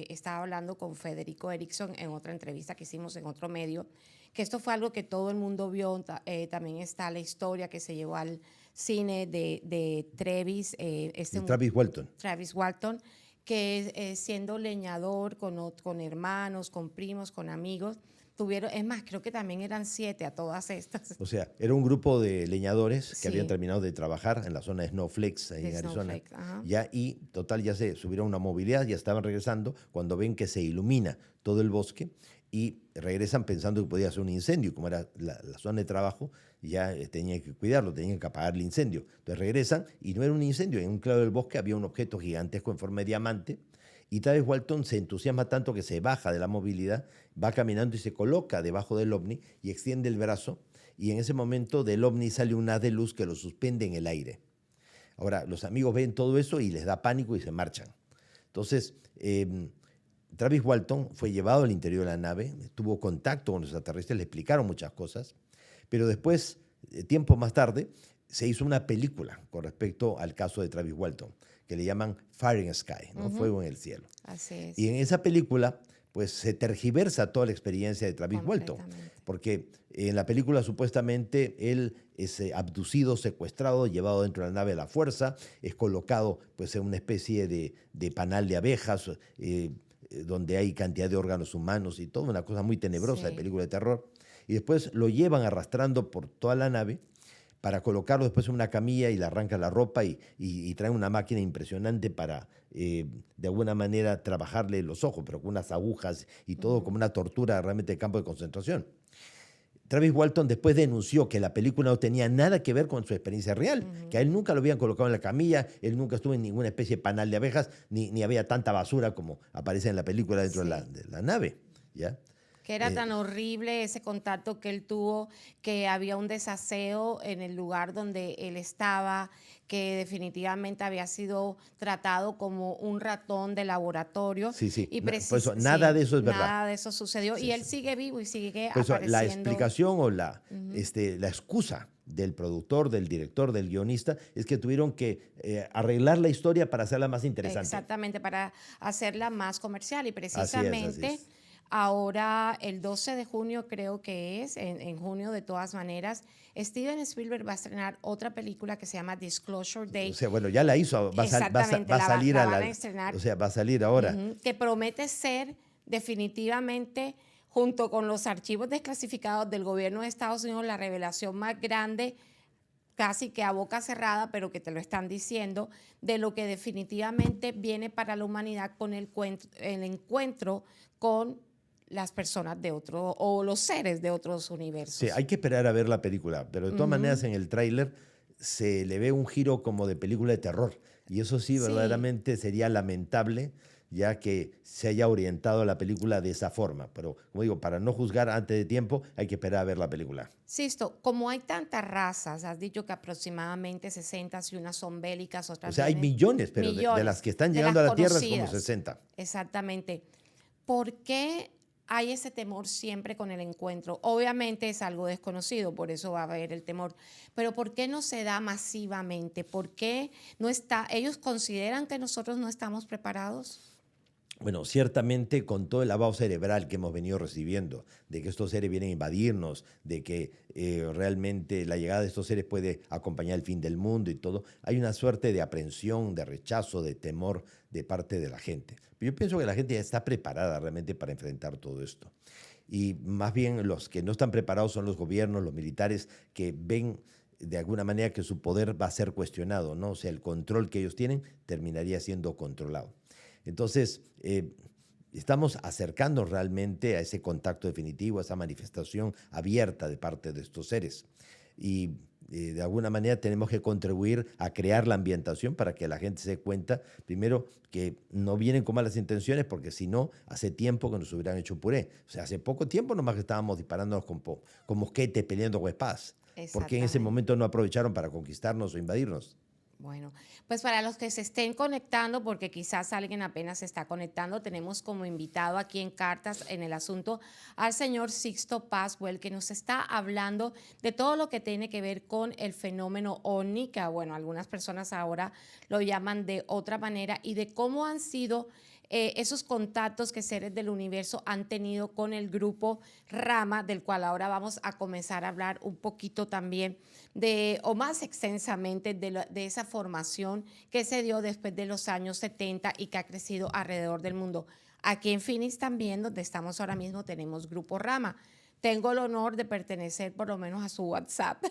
estaba hablando con Federico Erickson en otra entrevista que hicimos en otro medio, que esto fue algo que todo el mundo vio. También está la historia que se llevó al cine de Travis, Y Travis Walton. Travis Walton, que siendo leñador con hermanos, con primos, con amigos, tuvieron, es más, creo que también eran 7 a todas estas. O sea, era un grupo de leñadores que Sí. habían terminado de trabajar en la zona de Snowflakes, ahí De en Arizona. Snowflakes, ajá. Ya, y total, ya se subieron a una movilidad, ya estaban regresando cuando ven que se ilumina todo el bosque y regresan pensando que podía ser un incendio. Como era la zona de trabajo, ya tenían que cuidarlo, tenían que apagar el incendio. Entonces regresan y no era un incendio, en un claro del bosque había un objeto gigantesco en forma de diamante. Y Travis Walton se entusiasma tanto que se baja de la movilidad, va caminando y se coloca debajo del ovni y extiende el brazo. Y en ese momento del ovni sale un haz de luz que lo suspende en el aire. Ahora, los amigos ven todo eso y les da pánico y se marchan. Entonces, Travis Walton fue llevado al interior de la nave, tuvo contacto con los extraterrestres, le explicaron muchas cosas, pero después, tiempo más tarde, se hizo una película con respecto al caso de Travis Walton, que le llaman Fire in the Sky, ¿no? Fuego en el cielo. Así es. Y en esa película, pues se tergiversa toda la experiencia de Travis Walton, porque en la película supuestamente él es abducido, secuestrado, llevado dentro de la nave a la fuerza, es colocado pues en una especie de panal de abejas, donde hay cantidad de órganos humanos y todo, una cosa muy tenebrosa de Sí. película de terror. Y después lo llevan arrastrando por toda la nave para colocarlo después en una camilla y le arrancan la ropa y traen una máquina impresionante para, de alguna manera, trabajarle los ojos, pero con unas agujas y todo como una tortura realmente de campo de concentración. Travis Walton después denunció que la película no tenía nada que ver con su experiencia real, que a él nunca lo habían colocado en la camilla, él nunca estuvo en ninguna especie de panal de abejas, ni había tanta basura como aparece en la película dentro Sí. de la nave, ¿ya? Que era tan horrible ese contacto que él tuvo, que había un desaseo en el lugar donde él estaba, que definitivamente había sido tratado como un ratón de laboratorio. Sí, sí. Y Por eso, nada de eso es verdad. Nada de eso sucedió. Sí, y él sí. sigue vivo y sigue Por eso, la apareciendo. explicación o la excusa del productor, del director, del guionista, es que tuvieron que arreglar la historia para hacerla más interesante. Exactamente, para hacerla más comercial. Y Así precisamente es. ahora, el 12 de junio creo que es, en junio de todas maneras, Steven Spielberg va a estrenar otra película que se llama Disclosure Day. O sea, bueno, ya la hizo, va a Exactamente, salir la a van la, a estrenar. o sea, va a salir ahora. Que promete ser definitivamente, junto con los archivos desclasificados del gobierno de Estados Unidos, la revelación más grande, casi que a boca cerrada, pero que te lo están diciendo, de lo que definitivamente viene para la humanidad con el encuentro con las personas de otro, o los seres de otros universos. Sí, hay que esperar a ver la película, pero de todas maneras en el tráiler se le ve un giro como de película de terror. Y eso sí, Sí. verdaderamente sería lamentable, ya que se haya orientado la película de esa forma. Pero, como digo, para no juzgar antes de tiempo, hay que esperar a ver la película. Sisto, como hay tantas razas, has dicho que aproximadamente 60, si unas son bélicas, otras O sea, hay vienen- millones, pero de las que están de llegando a las la Tierra es como conocidas. 60. Exactamente. ¿Por qué hay ese temor siempre con el encuentro? Obviamente es algo desconocido, por eso va a haber el temor. Pero ¿por qué no se da masivamente? ¿Por qué no está? ¿Ellos consideran que nosotros no estamos preparados? Bueno, ciertamente con todo el lavado cerebral que hemos venido recibiendo, de que estos seres vienen a invadirnos, de que realmente la llegada de estos seres puede acompañar el fin del mundo y todo, hay una suerte de aprensión, de rechazo, de temor de parte de la gente. Pero yo pienso que la gente ya está preparada realmente para enfrentar todo esto. Y más bien los que no están preparados son los gobiernos, los militares, que ven de alguna manera que su poder va a ser cuestionado, ¿no? O sea, el control que ellos tienen terminaría siendo controlado. Entonces, estamos acercándonos realmente a ese contacto definitivo, a esa manifestación abierta de parte de estos seres. Y de alguna manera tenemos que contribuir a crear la ambientación para que la gente se dé cuenta, primero, que no vienen con malas intenciones, porque si no, hace tiempo que nos hubieran hecho puré. O sea, hace poco tiempo nomás que estábamos disparándonos con mosquetes, peleando con espadas. ¿Por qué en ese momento no aprovecharon para conquistarnos o invadirnos? Bueno, pues para los que se estén conectando, porque quizás alguien apenas se está conectando, tenemos como invitado aquí en Cartas en el Asunto al señor Sixto Pascual, que nos está hablando de todo lo que tiene que ver con el fenómeno OVNI, que bueno, algunas personas ahora lo llaman de otra manera, y de cómo han sido esos contactos que seres del universo han tenido con el grupo Rama, del cual ahora vamos a comenzar a hablar un poquito también o más extensamente de esa formación que se dio después de los años 70 y que ha crecido alrededor del mundo. Aquí en Phoenix también, donde estamos ahora mismo, tenemos Grupo Rama. Tengo el honor de pertenecer por lo menos a su WhatsApp.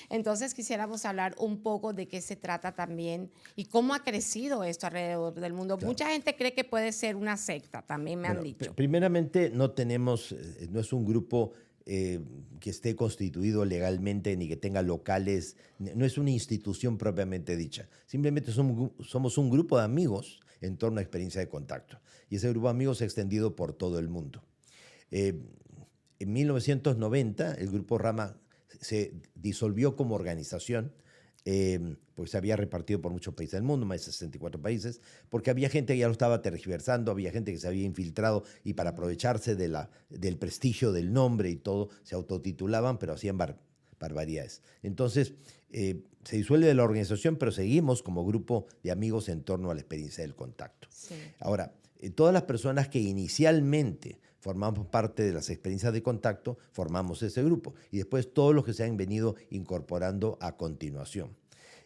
Entonces quisiéramos hablar un poco de qué se trata también y cómo ha crecido esto alrededor del mundo. Claro. Mucha gente cree que puede ser una secta, también me han dicho. Primeramente, no es un grupo que esté constituido legalmente ni que tenga locales, no es una institución propiamente dicha. Simplemente somos un grupo de amigos en torno a experiencia de contacto. Y ese grupo de amigos se ha extendido por todo el mundo. En 1990, el Grupo Rama se disolvió como organización, pues se había repartido por muchos países del mundo, más de 64 países, porque había gente que ya lo estaba tergiversando, había gente que se había infiltrado y para aprovecharse del prestigio del nombre y todo, se autotitulaban, pero hacían barbaridades. Entonces, se disuelve la organización, pero seguimos como grupo de amigos en torno a la experiencia del contacto. Sí. Ahora, todas las personas que inicialmente formamos parte de las experiencias de contacto, formamos ese grupo. Y después todos los que se han venido incorporando a continuación.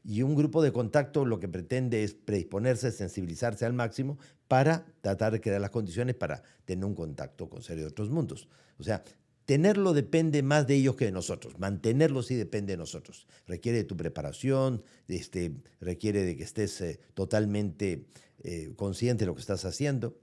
Y un grupo de contacto lo que pretende es predisponerse, sensibilizarse al máximo para tratar de crear las condiciones para tener un contacto con seres de otros mundos. O sea, tenerlo depende más de ellos que de nosotros. Mantenerlo sí depende de nosotros. Requiere de tu preparación, requiere de que estés totalmente consciente de lo que estás haciendo.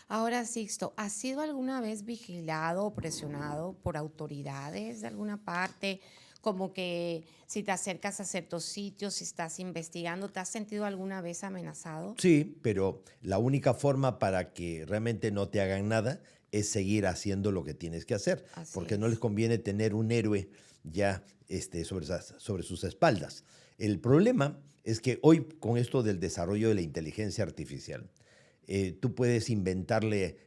Ahora, Sixto, ¿has sido alguna vez vigilado o presionado por autoridades de alguna parte? Como que si te acercas a ciertos sitios, si estás investigando, ¿te has sentido alguna vez amenazado? Sí, pero la única forma para que realmente no te hagan nada es seguir haciendo lo que tienes que hacer, porque no les conviene tener un héroe ya sobre sus espaldas. El problema es que hoy, con esto del desarrollo de la inteligencia artificial, tú puedes inventarle,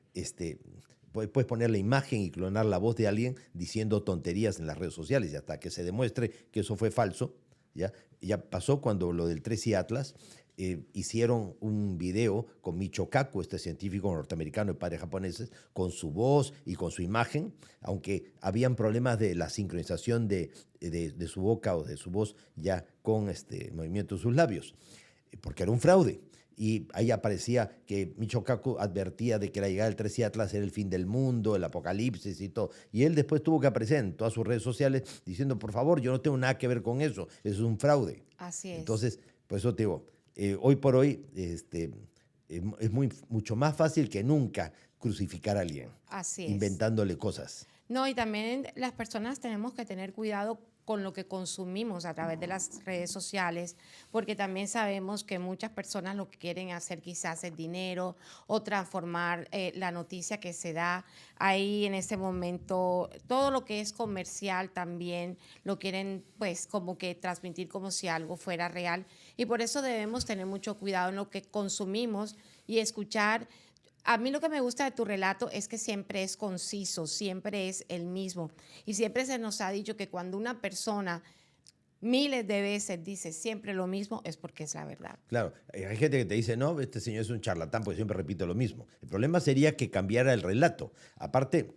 puedes poner la imagen y clonar la voz de alguien diciendo tonterías en las redes sociales y hasta que se demuestre que eso fue falso. Ya pasó cuando lo del Tracy Atlas, hicieron un video con Michio Kaku, este científico norteamericano de padres japoneses, con su voz y con su imagen, aunque habían problemas de la sincronización de su boca o de su voz ya con el movimiento de sus labios, porque era un fraude. Y ahí aparecía que Michio Kaku advertía de que la llegada del Tracy Atlas era el fin del mundo, el apocalipsis y todo. Y él después tuvo que aparecer en todas sus redes sociales diciendo, por favor, yo no tengo nada que ver con eso, es un fraude. Así es. Entonces, por eso te digo, hoy por hoy es mucho más fácil que nunca crucificar a alguien. Así es. Inventándole cosas. No, y también las personas tenemos que tener cuidado con lo que consumimos a través de las redes sociales, porque también sabemos que muchas personas lo que quieren hacer quizás es dinero o transformar la noticia que se da ahí en ese momento. Todo lo que es comercial también lo quieren pues como que transmitir como si algo fuera real, y por eso debemos tener mucho cuidado en lo que consumimos y escuchar. A mí lo que me gusta de tu relato es que siempre es conciso, siempre es el mismo. Y siempre se nos ha dicho que cuando una persona miles de veces dice siempre lo mismo, es porque es la verdad. Claro, hay gente que te dice, no, este señor es un charlatán porque siempre repite lo mismo. El problema sería que cambiara el relato. Aparte,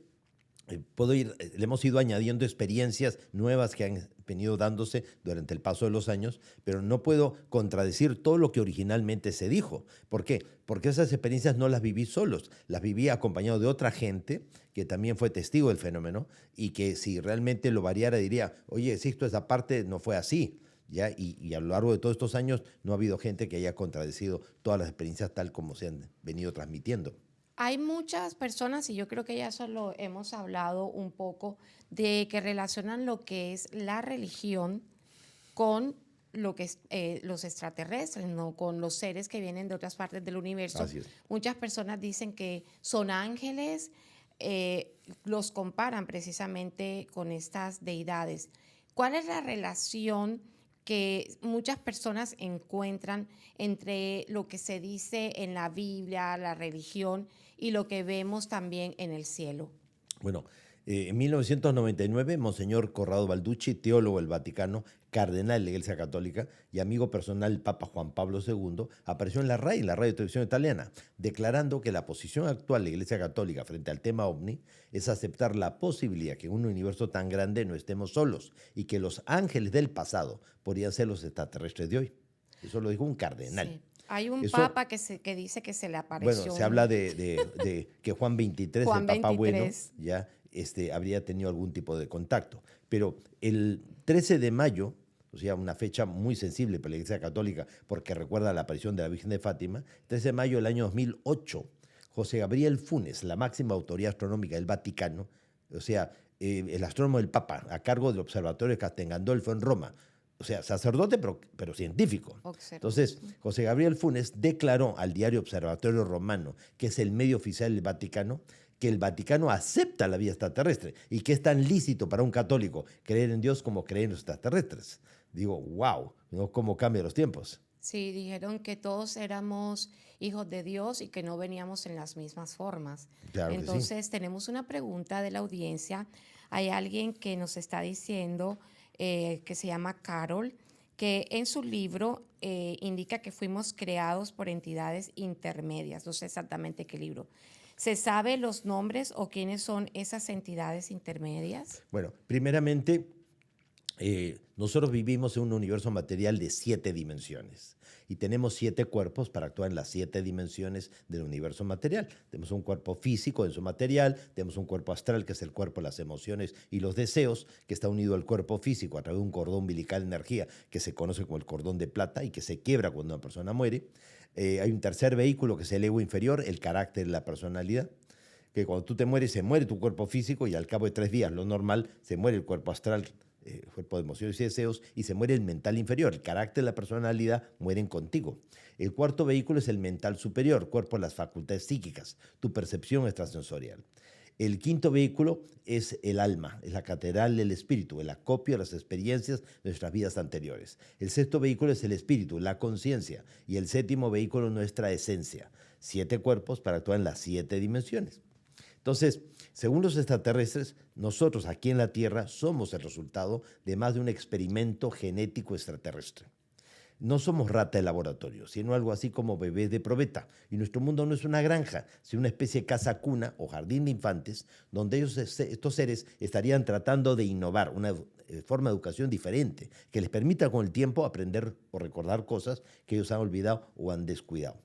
le hemos ido añadiendo experiencias nuevas que han venido dándose durante el paso de los años, pero no puedo contradecir todo lo que originalmente se dijo. ¿Por qué? Porque esas experiencias no las viví solos, las viví acompañado de otra gente que también fue testigo del fenómeno y que si realmente lo variara diría, oye, Sixto, esa parte no fue así. ¿Ya? Y a lo largo de todos estos años no ha habido gente que haya contradecido todas las experiencias tal como se han venido transmitiendo. Hay muchas personas, y yo creo que ya eso lo hemos hablado un poco, de que relacionan lo que es la religión con lo que es, los extraterrestres, no con los seres que vienen de otras partes del universo. Así es. Muchas personas dicen que son ángeles, los comparan precisamente con estas deidades. ¿Cuál es la relación que muchas personas encuentran entre lo que se dice en la Biblia, la religión, y lo que vemos también en el cielo? Bueno, en 1999, Monseñor Corrado Balducci, teólogo del Vaticano, cardenal de la Iglesia Católica y amigo personal del Papa Juan Pablo II, apareció en la RAI, la radio y televisión italiana, declarando que la posición actual de la Iglesia Católica frente al tema ovni es aceptar la posibilidad que en un universo tan grande no estemos solos y que los ángeles del pasado podrían ser los extraterrestres de hoy. Eso lo dijo un cardenal. Sí. Hay un Eso, papa que dice que se le apareció. bueno, se habla de que Juan XXIII, Juan el Papa Bueno, 23. ya habría tenido algún tipo de contacto. Pero el 13 de mayo, o sea, una fecha muy sensible para la Iglesia Católica porque recuerda la aparición de la Virgen de Fátima, 13 de mayo del año 2008, José Gabriel Funes, la máxima autoridad astronómica del Vaticano, o sea, el astrónomo del Papa, a cargo del Observatorio de Castel Gandolfo en Roma, o sea, sacerdote, pero científico. Entonces, José Gabriel Funes declaró al diario Observatorio Romano, que es el medio oficial del Vaticano, que el Vaticano acepta la vida extraterrestre y que es tan lícito para un católico creer en Dios como creer en los extraterrestres. Digo, wow, ¿no? ¿Cómo cambian los tiempos? Sí, dijeron que todos éramos hijos de Dios y que no veníamos en las mismas formas. Claro que sí. Entonces, tenemos una pregunta de la audiencia. Hay alguien que nos está diciendo, que se llama Carol, que en su libro indica que fuimos creados por entidades intermedias. No sé exactamente qué libro. ¿Se sabe los nombres o quiénes son esas entidades intermedias? Bueno, primeramente, nosotros vivimos en un universo material de 7 dimensiones y tenemos 7 cuerpos para actuar en las 7 dimensiones del universo material. Tenemos un cuerpo físico en su material, tenemos un cuerpo astral, que es el cuerpo, las emociones y los deseos, que está unido al cuerpo físico a través de un cordón umbilical de energía que se conoce como el cordón de plata y que se quiebra cuando una persona muere. Hay un tercer vehículo que es el ego inferior, el carácter y la personalidad, que cuando tú te mueres se muere tu cuerpo físico y al cabo de 3 días, lo normal, se muere el cuerpo astral, cuerpo de emociones y deseos, y se muere el mental inferior. El carácter y la personalidad mueren contigo. El cuarto vehículo es el mental superior, cuerpo de las facultades psíquicas, tu percepción extrasensorial. El quinto vehículo es el alma, es la catedral del espíritu, el acopio de las experiencias de nuestras vidas anteriores. El sexto vehículo es el espíritu, la conciencia. Y el séptimo vehículo, nuestra esencia. 7 cuerpos para actuar en las 7 dimensiones. Entonces, según los extraterrestres, nosotros aquí en la Tierra somos el resultado de más de un experimento genético extraterrestre. No somos rata de laboratorio, sino algo así como bebés de probeta. Y nuestro mundo no es una granja, sino una especie de casa cuna o jardín de infantes, donde estos seres estarían tratando de innovar una forma de educación diferente, que les permita con el tiempo aprender o recordar cosas que ellos han olvidado o han descuidado.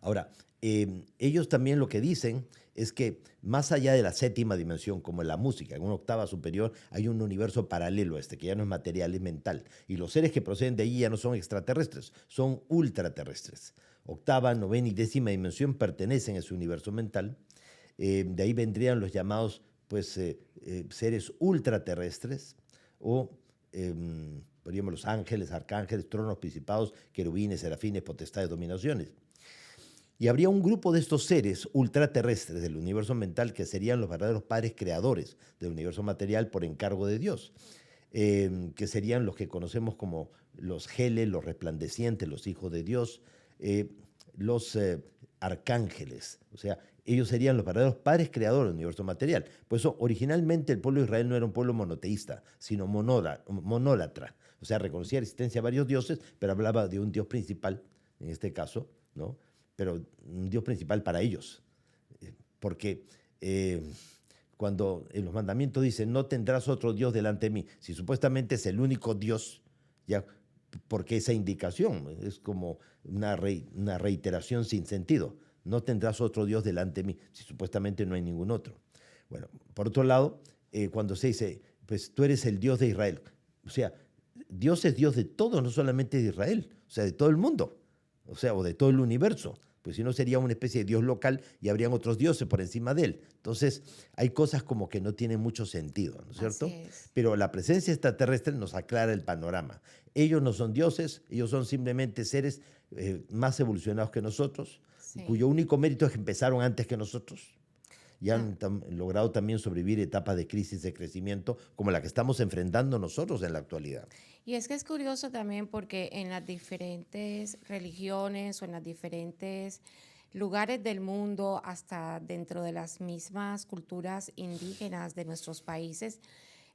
Ahora, ellos también lo que dicen es que más allá de la 7ª dimensión, como en la música, en una octava superior, hay un universo paralelo a este, que ya no es material, es mental. Y los seres que proceden de allí ya no son extraterrestres, son ultraterrestres. Octava, 9ª y 10ª dimensión pertenecen a ese universo mental. De ahí vendrían los llamados seres ultraterrestres o, por ejemplo, los ángeles, arcángeles, tronos, principados, querubines, serafines, potestades, dominaciones. Y habría un grupo de estos seres ultraterrestres del universo mental que serían los verdaderos padres creadores del universo material por encargo de Dios, que serían los que conocemos como los geles, los resplandecientes, los hijos de Dios, los arcángeles. O sea, ellos serían los verdaderos padres creadores del universo material. Por eso, originalmente el pueblo de Israel no era un pueblo monoteísta, sino monólatra. O sea, reconocía la existencia de varios dioses, pero hablaba de un Dios principal, en este caso, ¿no? Pero un Dios principal para ellos. Porque cuando en los mandamientos dicen, no tendrás otro Dios delante de mí, si supuestamente es el único Dios, ya, porque esa indicación es como una reiteración sin sentido. No tendrás otro Dios delante de mí, si supuestamente no hay ningún otro. Bueno, por otro lado, cuando se dice, pues tú eres el Dios de Israel, o sea, Dios es Dios de todos, no solamente de Israel, o sea, de todo el mundo. O sea, o de todo el universo. pues si no sería una especie de dios local y habrían otros dioses por encima de él. Entonces, hay cosas como que no tienen mucho sentido, ¿no es cierto? Así es. Pero la presencia extraterrestre nos aclara el panorama. Ellos no son dioses, ellos son simplemente seres más evolucionados que nosotros, Sí. cuyo único mérito es que empezaron antes que nosotros y Ah. han logrado también sobrevivir etapas de crisis de crecimiento como la que estamos enfrentando nosotros en la actualidad. Y es que es curioso también porque en las diferentes religiones o en las diferentes lugares del mundo, hasta dentro de las mismas culturas indígenas de nuestros países,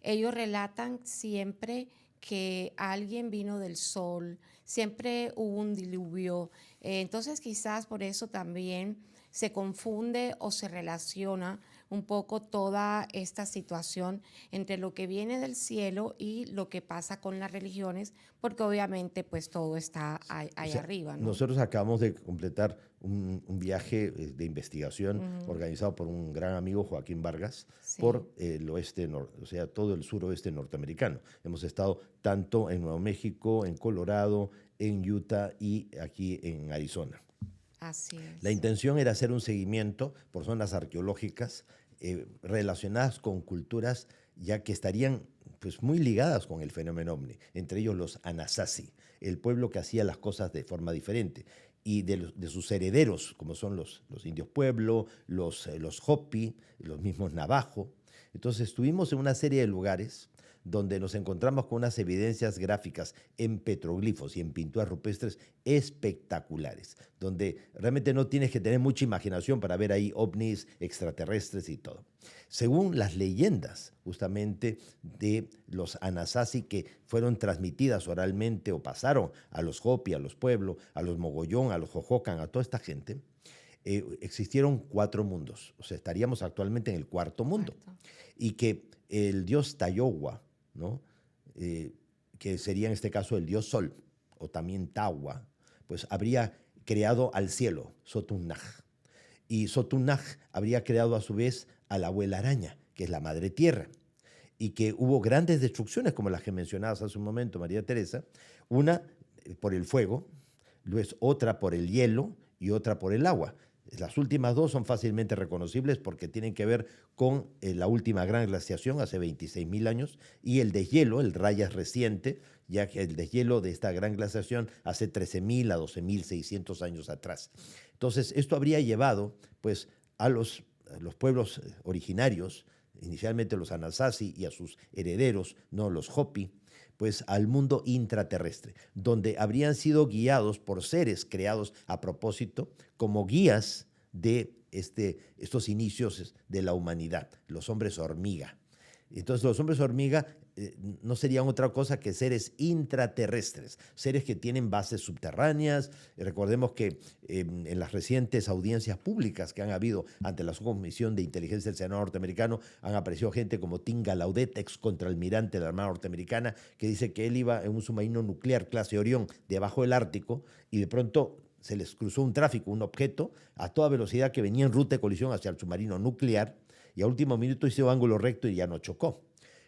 ellos relatan siempre que alguien vino del sol, siempre hubo un diluvio. Entonces quizás por eso también se confunde o se relaciona un poco toda esta situación entre lo que viene del cielo y lo que pasa con las religiones, porque obviamente pues todo está ahí O sea, arriba, ¿no? nosotros acabamos de completar un viaje de investigación organizado por un gran amigo, Joaquín Vargas, Sí. por el oeste, o sea, todo el suroeste norteamericano. Hemos estado tanto en Nuevo México, en Colorado, en Utah y aquí en Arizona. Así es. La intención era hacer un seguimiento por zonas arqueológicas relacionadas con culturas ya que estarían pues, muy ligadas con el fenómeno ovni, entre ellos los Anasazi, el pueblo que hacía las cosas de forma diferente, y de sus herederos, como son los indios pueblo, los Hopi, los mismos Navajo. Entonces estuvimos en una serie de lugares donde nos encontramos con unas evidencias gráficas en petroglifos y en pinturas rupestres espectaculares, donde realmente no tienes que tener mucha imaginación para ver ahí ovnis, extraterrestres y todo. Según las leyendas justamente de los Anasazi que fueron transmitidas oralmente o pasaron a los Hopi, a los Pueblo, a los Mogollón, a los Jojocan, a toda esta gente, existieron 4 mundos. O sea, estaríamos actualmente en el 4.º mundo. Y que el dios Tayohua, ¿no? Que sería en este caso el dios Sol, o también Tawa, pues habría creado al cielo, Sotunaj. Y Sotunaj habría creado a su vez a la abuela araña, que es la madre tierra. Y que hubo grandes destrucciones, como las que mencionabas hace un momento, María Teresa, una por el fuego, luego otra por el hielo y otra por el agua. Las últimas 2 son fácilmente reconocibles porque tienen que ver con la última gran glaciación hace 26.000 años y el deshielo, el Rayas reciente, ya que el deshielo de esta gran glaciación hace 13.000 a 12.600 años atrás. Entonces, esto habría llevado pues, a los pueblos originarios, inicialmente los Anasazi y a sus herederos, ¿no? Los Hopi, pues al mundo intraterrestre, donde habrían sido guiados por seres creados a propósito como guías de estos inicios de la humanidad, los hombres hormiga. Entonces los hombres hormiga no serían otra cosa que seres intraterrestres, seres que tienen bases subterráneas. Recordemos que en las recientes audiencias públicas que han habido ante la Subcomisión de Inteligencia del Senado norteamericano han aparecido gente como Tim Gallaudet, ex contraalmirante de la Armada norteamericana, que dice que él iba en un submarino nuclear clase Orión debajo del Ártico y de pronto se les cruzó un tráfico, un objeto a toda velocidad que venía en ruta de colisión hacia el submarino nuclear y a último minuto hizo ángulo recto y ya no chocó.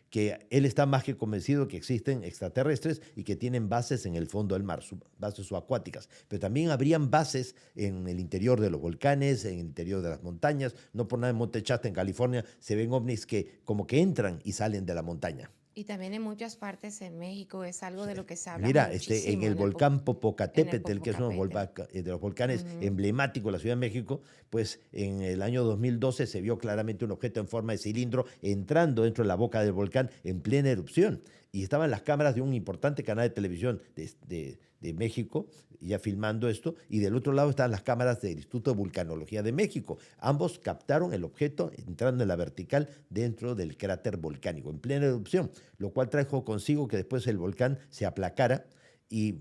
Que él está más que convencido que existen extraterrestres y que tienen bases en el fondo del mar, bases subacuáticas. Pero también habrían bases en el interior de los volcanes, en el interior de las montañas. No por nada en Monte Shasta, en California, se ven ovnis que como que entran y salen de la montaña. Y también en muchas partes en México es algo de lo que se habla Mira, muchísimo. en el volcán Popocatépetl, que es uno Popocatépetl. de los volcanes emblemáticos de la Ciudad de México, pues en el año 2012 se vio claramente un objeto en forma de cilindro entrando dentro de la boca del volcán en plena erupción. Y estaban las cámaras de un importante canal de televisión de México ya filmando esto, y del otro lado estaban las cámaras del Instituto de Vulcanología de México. Ambos captaron el objeto entrando en la vertical dentro del cráter volcánico, en plena erupción, lo cual trajo consigo que después el volcán se aplacara y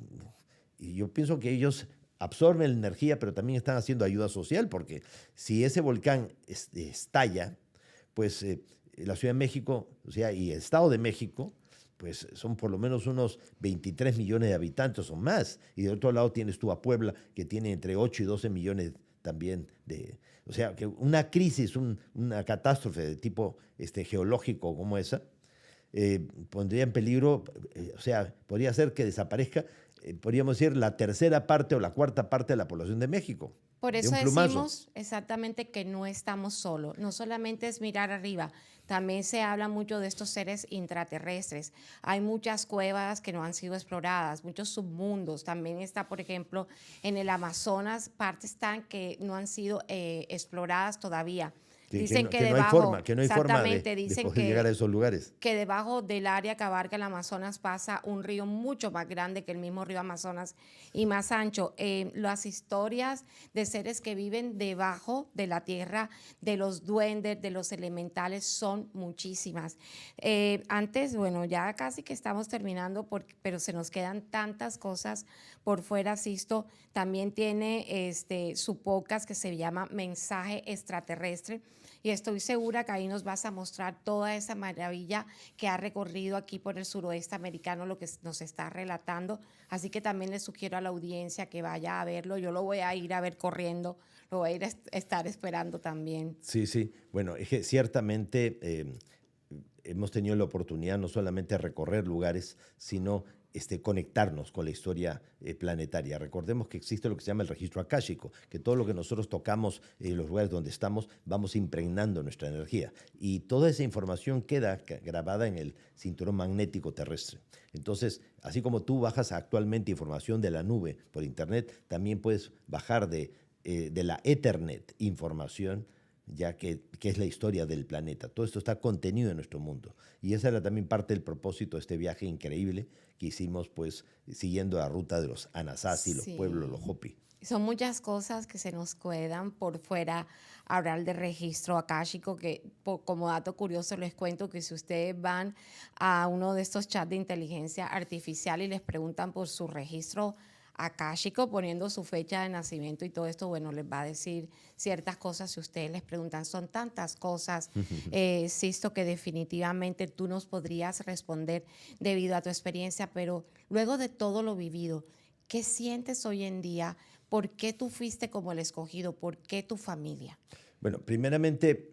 yo pienso que ellos absorben la energía, pero también están haciendo ayuda social, porque si ese volcán estalla, pues la Ciudad de México, o sea, y el Estado de México, pues son por lo menos unos 23 millones de habitantes o más. Y de otro lado tienes tú a Puebla, que tiene entre 8 y 12 millones también de... O sea, que una crisis, una catástrofe de tipo geológico como esa, pondría en peligro, o sea, podría ser que desaparezca, podríamos decir, la tercera parte o la cuarta parte de la población de México. Por de eso un plumazo. decimos exactamente que no estamos solos. No solamente es mirar arriba, también se habla mucho de estos seres intraterrestres. Hay muchas cuevas que no han sido exploradas, muchos submundos. También está, por ejemplo, en el Amazonas, partes están que no han sido exploradas todavía. Dicen que No hay debajo, forma, que no hay forma exactamente, de dicen poder llegar a esos lugares. que debajo del área que abarca el Amazonas pasa un río mucho más grande que el mismo río Amazonas y más ancho. Las historias de seres que viven debajo de la tierra, de los duendes, de los elementales, son muchísimas. Antes, bueno, ya casi que estamos terminando, pero se nos quedan tantas cosas por fuera. Sisto también tiene su podcast que se llama Mensaje Extraterrestre. Y estoy segura que ahí nos vas a mostrar toda esa maravilla que ha recorrido aquí por el suroeste americano, lo que nos está relatando. Así que también le sugiero a la audiencia que vaya a verlo. Yo lo voy a ir a ver corriendo, lo voy a ir a estar esperando también. Sí, sí. Bueno, es que ciertamente hemos tenido la oportunidad no solamente de recorrer lugares, sino conectarnos con la historia planetaria. Recordemos que existe lo que se llama el registro akáshico, que todo lo que nosotros tocamos en los lugares donde estamos, vamos impregnando nuestra energía. Y toda esa información queda grabada en el cinturón magnético terrestre. Entonces, así como tú bajas actualmente información de la nube por internet, también puedes bajar de la Ethernet información, ya que es la historia del planeta. Todo esto está contenido en nuestro mundo. Y esa era también parte del propósito de este viaje increíble que hicimos, pues, siguiendo la ruta de los Anasazi, los pueblos, los Hopi. Son muchas cosas que se nos quedan por fuera. Hablar de registro akáshico, que como dato curioso les cuento que si ustedes van a uno de estos chats de inteligencia artificial y les preguntan por su registro akáshico, poniendo su fecha de nacimiento y todo esto, bueno, les va a decir ciertas cosas. Si ustedes les preguntan, son tantas cosas, Sisto, que definitivamente tú nos podrías responder debido a tu experiencia, pero luego de todo lo vivido, ¿qué sientes hoy en día? ¿Por qué tú fuiste como el escogido? ¿Por qué tu familia? Bueno, primeramente,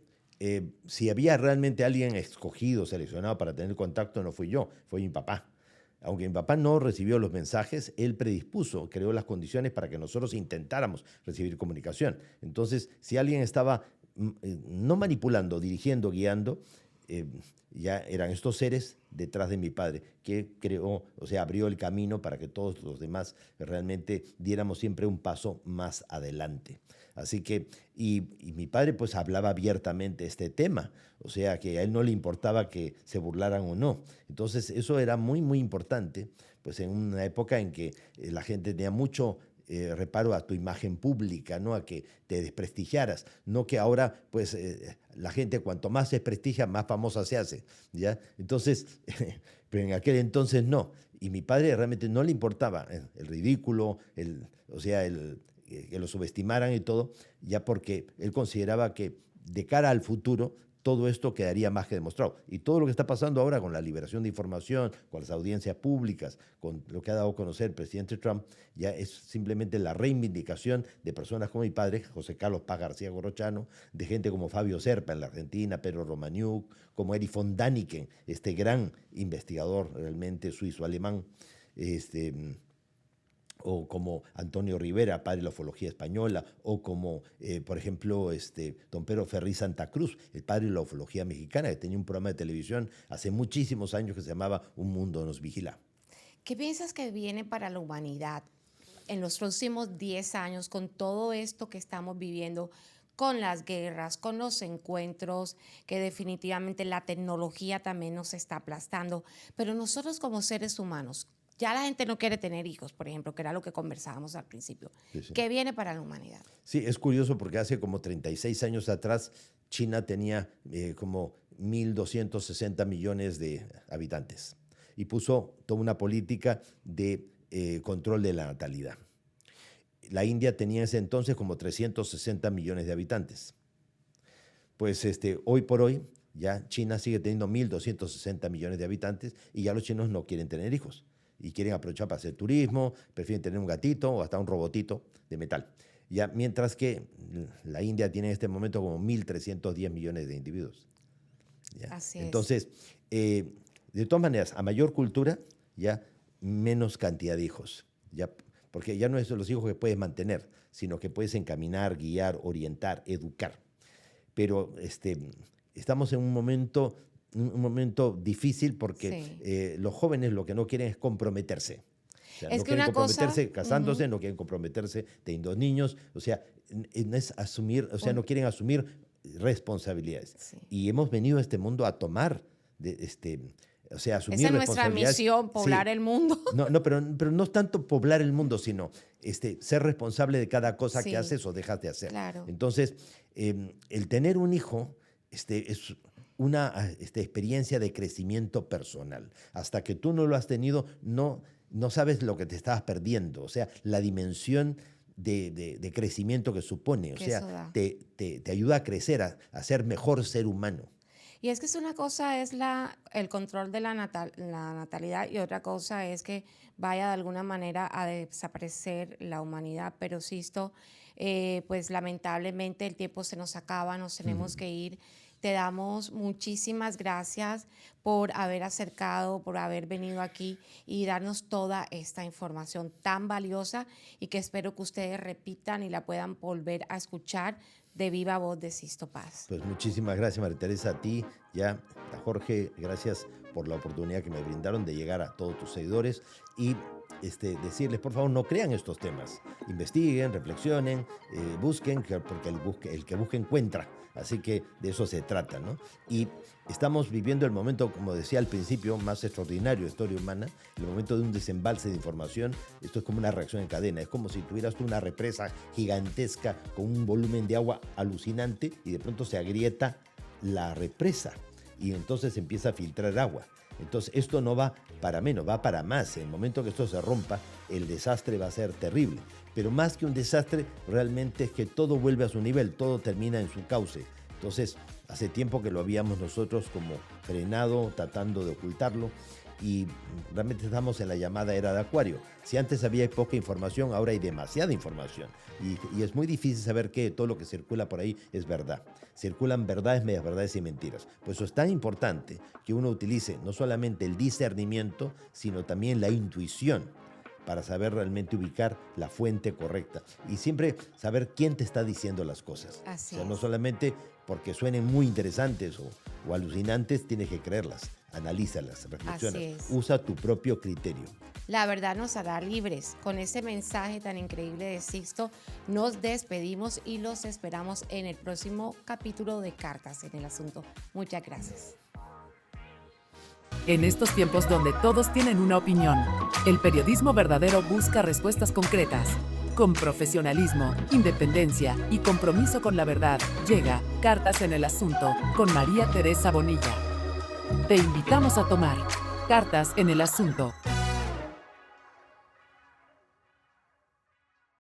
si había realmente alguien escogido, seleccionado para tener contacto, no fui yo, fue mi papá. Aunque mi papá no recibió los mensajes, él predispuso, creó las condiciones para que nosotros intentáramos recibir comunicación. Entonces, si alguien estaba no manipulando, dirigiendo, guiando, ya eran estos seres detrás de mi padre, que creó, o sea, abrió el camino para que todos los demás realmente diéramos siempre un paso más adelante. Así que, y mi padre pues hablaba abiertamente este tema, o sea, que a él no le importaba que se burlaran o no. Entonces, eso era muy, muy importante, pues en una época en que la gente tenía mucho reparo a tu imagen pública, ¿no? A que te desprestigiaras, no que ahora, pues, la gente cuanto más se desprestigia, más famosa se hace, ¿ya? Entonces, pero en aquel entonces no. Y mi padre realmente no le importaba el ridículo, o sea, que lo subestimaran y todo, ya porque él consideraba que de cara al futuro todo esto quedaría más que demostrado. Y todo lo que está pasando ahora con la liberación de información, con las audiencias públicas, con lo que ha dado a conocer el presidente Trump, ya es simplemente la reivindicación de personas como mi padre, José Carlos Paz García Gorrochano, de gente como Fabio Serpa en la Argentina, Pedro Romaniuk, como Erich von Däniken, este gran investigador realmente suizo-alemán, o como Antonio Rivera, padre de la ufología española, o como, por ejemplo, don Pedro Ferri Santa Cruz, el padre de la ufología mexicana, que tenía un programa de televisión hace muchísimos años que se llamaba Un Mundo Nos Vigila. ¿Qué piensas que viene para la humanidad en los próximos 10 años con todo esto que estamos viviendo, con las guerras, con los encuentros, que definitivamente la tecnología también nos está aplastando? Pero nosotros como seres humanos, ya la gente no quiere tener hijos, por ejemplo, que era lo que conversábamos al principio. Sí, sí. ¿Qué viene para la humanidad? Sí, es curioso porque hace como 36 años atrás China tenía como 1.260 millones de habitantes y puso toda una política de control de la natalidad. La India tenía en ese entonces como 360 millones de habitantes. Pues hoy por hoy ya China sigue teniendo 1.260 millones de habitantes y ya los chinos no quieren tener hijos. Y quieren aprovechar para hacer turismo, prefieren tener un gatito o hasta un robotito de metal. Ya, mientras que la India tiene en este momento como 1.310 millones de individuos. ¿Ya? Así es. Entonces, de todas maneras, a mayor cultura, ya menos cantidad de hijos. Ya, porque ya no es los hijos que puedes mantener, sino que puedes encaminar, guiar, orientar, educar. Pero estamos en un momento difícil porque los jóvenes lo que no quieren es comprometerse. O sea, es no que quieren una comprometerse cosa, casándose, no quieren comprometerse teniendo niños, o sea, no es asumir, o sea, no quieren asumir responsabilidades. Sí. Y hemos venido a este mundo a tomar, o sea, asumir esa es nuestra responsabilidades. misión, poblar Sí. el mundo. Pero no es tanto poblar el mundo, sino ser responsable de cada cosa Sí. que haces o dejas de hacer. Claro. Entonces, el tener un hijo es una experiencia de crecimiento personal. Hasta que tú no lo has tenido, no sabes lo que te estabas perdiendo. O sea, la dimensión de crecimiento que supone. O Que sea, eso da. te ayuda a crecer, a ser mejor ser humano. Y es que una cosa es el control de la natalidad y otra cosa es que vaya de alguna manera a desaparecer la humanidad. Pero Sisto, pues lamentablemente el tiempo se nos acaba, nos tenemos que ir. Te damos muchísimas gracias por haber acercado, por haber venido aquí y darnos toda esta información tan valiosa y que espero que ustedes repitan y la puedan volver a escuchar de viva voz de Sisto Paz. Pues muchísimas gracias, María Teresa, a ti, a Jorge, gracias por la oportunidad que me brindaron de llegar a todos tus seguidores y decirles, por favor, no crean estos temas. Investiguen, reflexionen, busquen, porque el que busca encuentra. Así que de eso se trata, ¿no? Y estamos viviendo el momento, como decía al principio, más extraordinario de la historia humana, el momento de un desembalse de información. Esto es como una reacción en cadena. Es como si tuvieras tú una represa gigantesca con un volumen de agua alucinante y de pronto se agrieta la represa y entonces empieza a filtrar agua. Entonces esto no va para menos, va para más. En el momento que esto se rompa, el desastre va a ser terrible. Pero más que un desastre, realmente es que todo vuelve a su nivel, todo termina en su cauce. Entonces, hace tiempo que lo habíamos nosotros como frenado, tratando de ocultarlo, y realmente estamos en la llamada era de Acuario. Si antes había poca información, ahora hay demasiada información. Y es muy difícil saber que todo lo que circula por ahí es verdad. Circulan verdades, medias verdades y mentiras. Pues eso es tan importante que uno utilice no solamente el discernimiento, sino también la intuición para saber realmente ubicar la fuente correcta. Y siempre saber quién te está diciendo las cosas. Así o sea, no es. solamente porque suenen muy interesantes o alucinantes, tienes que creerlas. Analízalas, reflexionas. Así es. Usa tu propio criterio. La verdad nos hará libres. Con ese mensaje tan increíble de Sixto, nos despedimos y los esperamos en el próximo capítulo de Cartas en el Asunto. Muchas gracias. En estos tiempos donde todos tienen una opinión, el periodismo verdadero busca respuestas concretas. Con profesionalismo, independencia y compromiso con la verdad, llega Cartas en el Asunto con María Teresa Bonilla. Te invitamos a tomar Cartas en el Asunto.